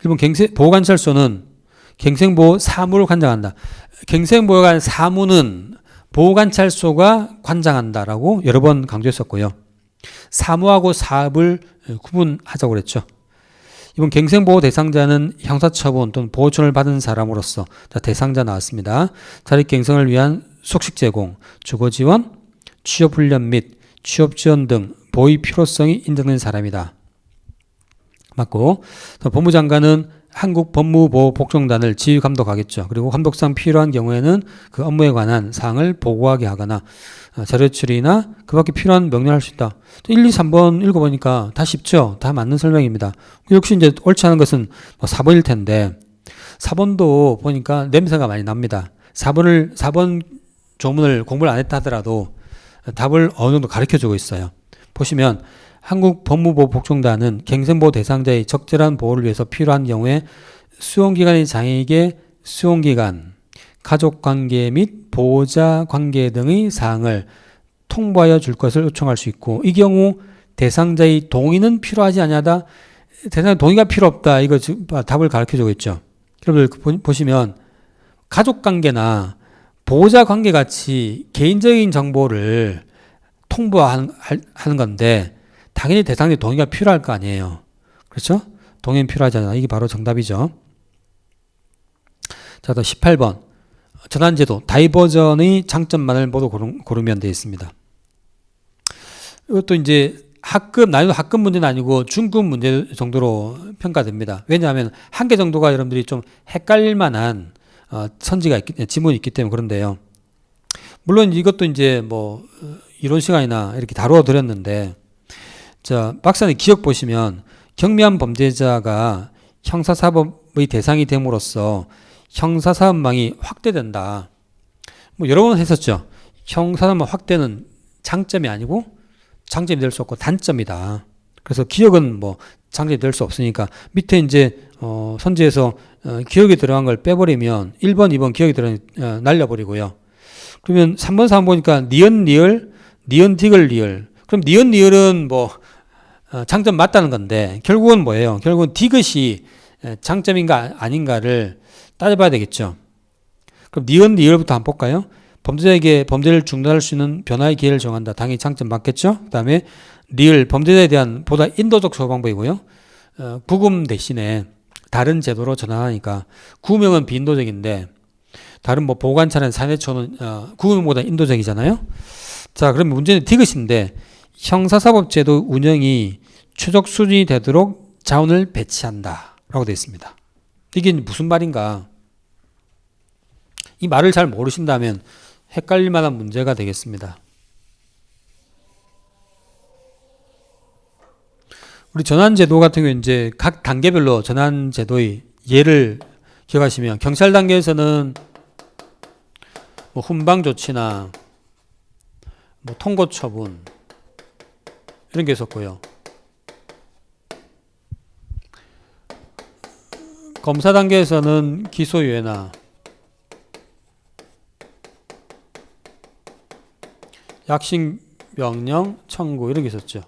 일본 보호관찰소는 갱생보호 사무를 관장한다. 갱생보호관 사무는 보호관찰소가 관장한다라고 여러 번 강조했었고요. 사무하고 사업을 구분하자고 그랬죠. 이번 갱생보호 대상자는 형사처분 또는 보호천을 받은 사람으로서, 대상자 나왔습니다. 자립갱생을 위한 숙식 제공, 주거지원, 취업훈련 및 취업지원 등 보의 필요성이 인정된 사람이다. 맞고, 법무장관은 한국법무보호복종단을 지휘감독하겠죠. 그리고 감독상 필요한 경우에는 그 업무에 관한 사항을 보고하게 하거나 자료 처리나 그 밖에 필요한 명령을 할 수 있다. 1, 2, 3번 읽어보니까 다 쉽죠. 다 맞는 설명입니다. 역시 이제 옳지 않은 것은 4번일 텐데 4번도 보니까 냄새가 많이 납니다. 4번 조문을 공부를 안 했다 하더라도 답을 어느 정도 가르쳐주고 있어요. 보시면 한국법무보호복종단은 갱생보호 대상자의 적절한 보호를 위해서 필요한 경우에 수용기관의 장애에게 수용기관, 가족관계 및 보호자관계 등의 사항을 통보하여 줄 것을 요청할 수 있고, 이 경우 대상자의 동의는 필요하지 아니하다. 대상자 동의가 필요 없다. 이거 답을 가르쳐주고 있죠. 여러분들 보시면 가족관계나 보호자관계 같이 개인적인 정보를 통보하는 건데 당연히 대상자의 동의가 필요할 거 아니에요. 그렇죠? 동의는 필요하잖아요. 이게 바로 정답이죠. 자, 또 18번. 전환제도, 다이버전의 장점만을 모두 고르면 되어 있습니다. 이것도 이제 난이도 학급 문제는 아니고 중급 문제 정도로 평가됩니다. 왜냐하면 한 개 정도가 여러분들이 좀 헷갈릴 만한 지문이 있기 때문에 그런데요. 물론 이것도 이제 뭐 이론 시간이나 이렇게 다루어 드렸는데, 자, 박사님 기억 보시면 경미한 범죄자가 형사사법의 대상이 됨으로써 형사사법망이 확대된다. 뭐 여러 번 했었죠. 형사사법 확대는 장점이 아니고 장점이 될 수 없고 단점이다. 그래서 기억은 뭐 장점이 될 수 없으니까 밑에 이제 선지에서 기억이 들어간 걸 빼버리면 1번, 2번 기억이 날려버리고요. 그러면 3번, 4번 보니까 니은, 리을, 니은, 디귿, 리을. 그럼 니은, 리을은 뭐 장점 맞다는 건데 결국은 뭐예요? 결국은 디귿이 장점인가 아닌가를 따져봐야 되겠죠. 그럼 니은, 리을부터 한번 볼까요? 범죄자에게 범죄를 중단할 수 있는 변화의 기회를 정한다. 당연히 장점 맞겠죠? 그 다음에 리을, 범죄자에 대한 보다 인도적 처우 방법이고요. 구금 대신에 다른 제도로 전환하니까 구금형은 비인도적인데 다른 뭐 보관차는 사내초는 구금형보다 인도적이잖아요. 자, 그러면 문제는 디귿인데 형사사법제도 운영이 최적 수준이 되도록 자원을 배치한다 라고 되어 있습니다. 이게 무슨 말인가? 이 말을 잘 모르신다면 헷갈릴 만한 문제가 되겠습니다. 우리 전환제도 같은 경우 이제 각 단계별로 전환제도의 예를 기억하시면 경찰 단계에서는 뭐 훈방 조치나 뭐 통고 처분 이런 게 있었고요. 검사 단계에서는 기소유예나 약식 명령 청구 이런 게 있었죠.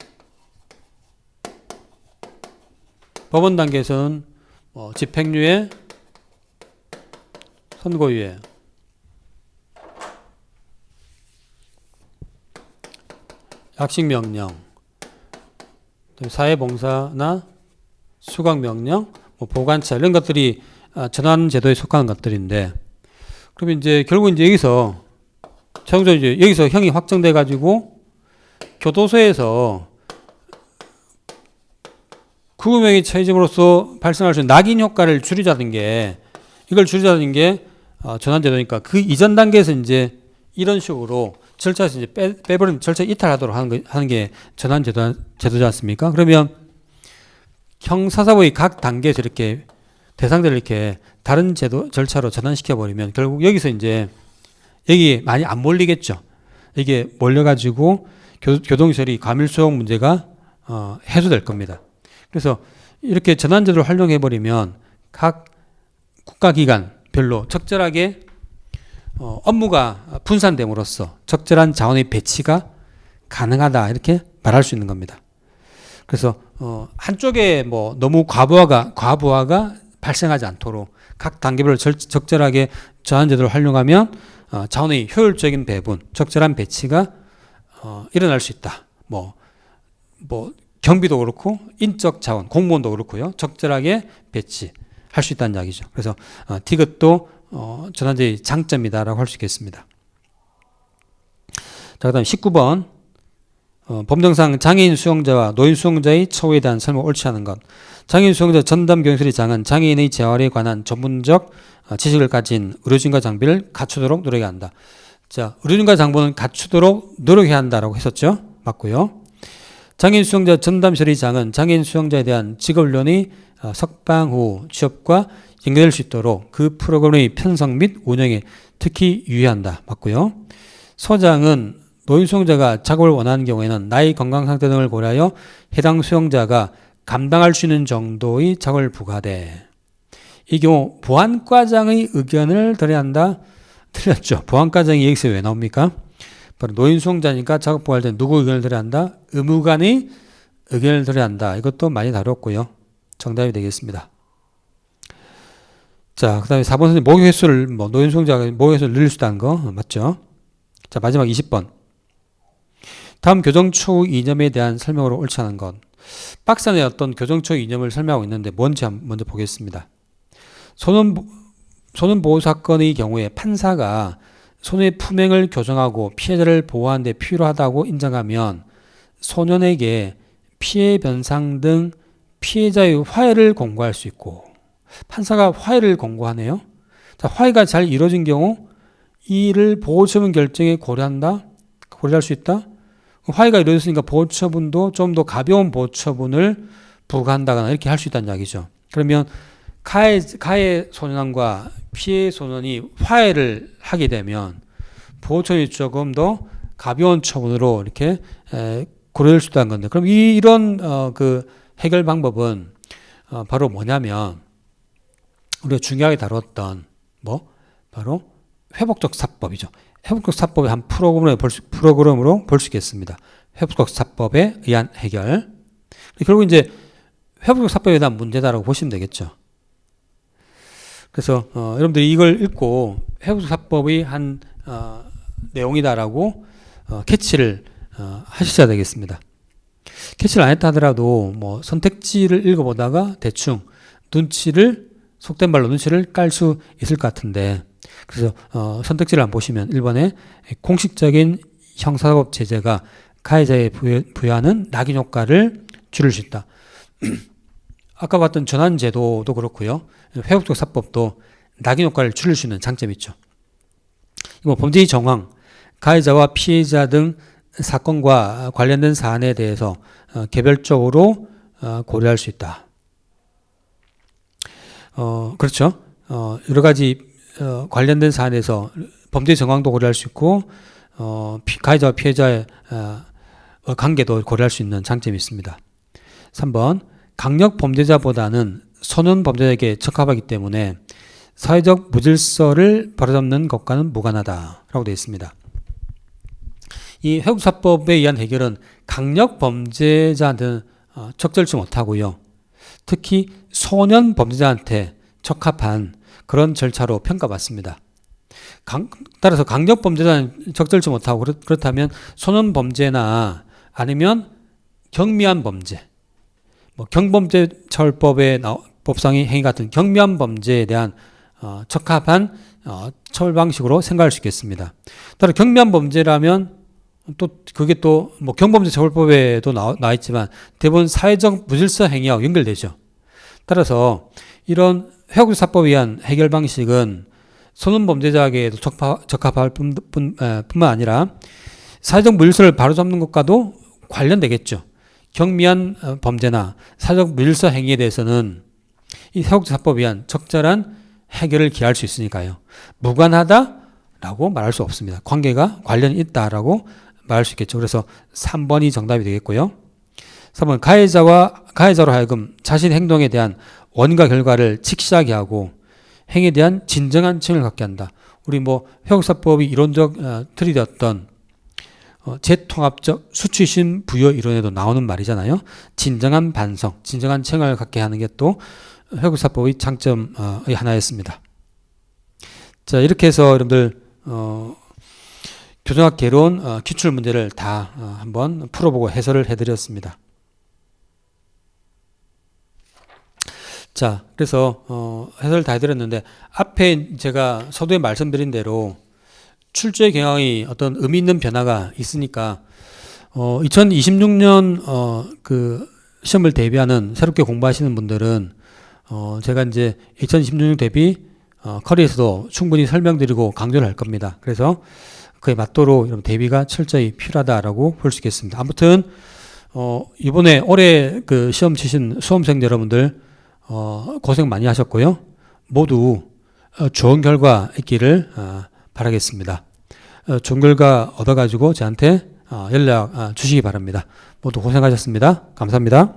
법원 단계에서는 집행유예, 선고유예, 약식 명령, 사회봉사나 수강명령, 보관차 이런 것들이 전환제도에 속하는 것들인데, 그러면 이제 결국 이제 여기서 최종적으로 이제 여기서 형이 확정돼 가지고 교도소에서 구금형이 처해짐으로써 발생할 수 있는 낙인 효과를 줄이자는 게 전환제도니까 그 이전 단계에서 이제 이런 식으로 절차에서 이제 빼버리는 절차 이탈하도록 하는 게 전환제도지 않습니까? 그러면 형사사법의 각 단계에서 이렇게 대상들을 이렇게 다른 제도 절차로 전환시켜버리면 결국 여기서 이제 여기 많이 안 몰리겠죠. 이게 몰려가지고 교동시설이 과밀수용 문제가 해소될 겁니다. 그래서 이렇게 전환제도를 활용해버리면 각 국가기관별로 적절하게 업무가 분산됨으로써 적절한 자원의 배치가 가능하다 이렇게 말할 수 있는 겁니다. 그래서 한쪽에 뭐 너무 과부하가 발생하지 않도록 각 단계별로 적절하게 전환제도를 활용하면 자원의 효율적인 배분, 적절한 배치가 일어날 수 있다. 뭐 경비도 그렇고 인적 자원, 공무원도 그렇고요. 적절하게 배치할 수 있다는 이야기죠. 그래서 디귿도 전환제의 장점이다라고 할 수 있겠습니다. 자, 그다음 19번 법정상 장애인 수용자와 노인 수용자의 처우에 대한 설명 옳지 않은 것. 장애인 수용자 전담 경술의 장은 장애인의 재활에 관한 전문적 지식을 가진 의료진과 장비를 갖추도록 노력해야 한다. 자, 의료진과 장비는 갖추도록 노력해야 한다라고 했었죠. 맞고요. 장애인 수용자 전담실의 장은 장애인 수용자에 대한 직업훈련이 석방 후 취업과 연계될 수 있도록 그 프로그램의 편성 및 운영에 특히 유의한다. 맞고요. 소장은 노인 수용자가 작업을 원하는 경우에는 나이, 건강 상태 등을 고려하여 해당 수용자가 감당할 수 있는 정도의 작업을 부과돼. 이 경우 보안과장의 의견을 들어야 한다. 틀렸죠. 보안과장이 여기서 왜 나옵니까? 바로 노인 수용자니까 작업 부과할 때 누구 의견을 들어야 한다? 의무관의 의견을 들어야 한다. 이것도 많이 다뤘고요. 정답이 되겠습니다. 자, 그 다음에 4번 선생님 목욕 횟수를 노인 수용자가 목욕 횟수를 늘릴 수 있다는 거 맞죠? 자, 마지막 20번. 다음 교정처우 이념에 대한 설명으로 옳지 않은 것. 박사는 어떤 교정처우 이념을 설명하고 있는데 뭔지 먼저 보겠습니다. 소년보호 사건의 경우에 판사가 소년의 품행을 교정하고 피해자를 보호하는 데 필요하다고 인정하면 소년에게 피해 변상 등 피해자의 화해를 권고할 수 있고, 판사가 화해를 권고하네요. 자, 화해가 잘 이루어진 경우 이를 보호처분 결정에 고려할 수 있다. 화해가 이루어졌으니까 보호처분도 좀 더 가벼운 보호처분을 부과한다거나 이렇게 할 수 있다는 이야기죠. 그러면 가해 소년과 피해 소년이 화해를 하게 되면 보호처분이 조금 더 가벼운 처분으로 이렇게 고려될 수 있다는 건데, 그럼 이런 그 해결 방법은 바로 뭐냐면 우리가 중요하게 다뤘던 바로 회복적 사법이죠. 회복적 사법의 한 프로그램으로 볼 수 있겠습니다. 회복적 사법에 의한 해결. 결국 이제 회복적 사법에 대한 문제다라고 보시면 되겠죠. 그래서 여러분들이 이걸 읽고 회복적 사법의 한 내용이다라고 캐치를 하셔야 되겠습니다. 캐치를 안 했다 하더라도 뭐 선택지를 읽어보다가 대충 속된 말로 눈치를 깔 수 있을 것 같은데, 그래서 선택지를 안 보시면 1번에 공식적인 형사사법 제재가 가해자에 부여하는 낙인 효과를 줄일 수 있다. 아까 봤던 전환제도도 그렇고요. 회복적 사법도 낙인 효과를 줄일 수 있는 장점이 있죠. 범죄의 정황, 가해자와 피해자 등 사건과 관련된 사안에 대해서 개별적으로 고려할 수 있다. 그렇죠. 여러 가지 관련된 사안에서 범죄 정황도 고려할 수 있고 가해자와 피해자의 관계도 고려할 수 있는 장점이 있습니다. 3번, 강력 범죄자보다는 소년 범죄자에게 적합하기 때문에 사회적 무질서를 바로잡는 것과는 무관하다라고 되어 있습니다. 이 회복사법에 의한 해결은 강력 범죄자한테는 적절치 못하고요. 특히 소년 범죄자한테 적합한 그런 절차로 평가받습니다. 따라서 강력 범죄자는 적절치 못하고, 그렇다면 소년 범죄나 아니면 경미한 범죄, 경범죄처벌법의 법상의 행위 같은 경미한 범죄에 대한 적합한 처벌 방식으로 생각할 수 있겠습니다. 따라 경미한 범죄라면 그게 경범죄처벌법에도 나와 있지만 대부분 사회적 무질서 행위하고 연결되죠. 따라서 이런 회복사법에 의한 해결 방식은 소년 범죄자에게도 적합할 뿐만 아니라 사회적 무질서를 바로잡는 것과도 관련되겠죠. 경미한 범죄나 사회적 무질서 행위에 대해서는 이 회복사법에 의한 적절한 해결을 기할 수 있으니까요. 무관하다라고 말할 수 없습니다. 관계가 관련이 있다라고 말할 수 있겠죠. 그래서 3번이 정답이 되겠고요. 3번, 가해자로 하여금 자신의 행동에 대한 원인과 결과를 직시하게 하고 행위에 대한 진정한 책임을 갖게 한다. 우리 회복사법이 이론적 틀이 되었던 재통합적 수치심 부여 이론에도 나오는 말이잖아요. 진정한 반성, 진정한 책임을 갖게 하는 게 또 회복사법의 장점의 하나였습니다. 자, 이렇게 해서 여러분들 교정학 개론 기출 문제를 다 한번 풀어보고 해설을 해드렸습니다. 자, 그래서 해설 다 해드렸는데 앞에 제가 서두에 말씀드린 대로 출제 경향이 어떤 의미 있는 변화가 있으니까 2026년 그 시험을 대비하는 새롭게 공부하시는 분들은 제가 이제 2026년 대비 커리에서도 충분히 설명드리고 강조를 할 겁니다. 그래서 그에 맞도록 여러분 대비가 철저히 필요하다라고 볼 수 있겠습니다. 아무튼 이번에 올해 그 시험 치신 수험생 여러분들 고생 많이 하셨고요. 모두 좋은 결과 있기를 바라겠습니다. 좋은 결과 얻어가지고 저한테 연락 주시기 바랍니다. 모두 고생하셨습니다. 감사합니다.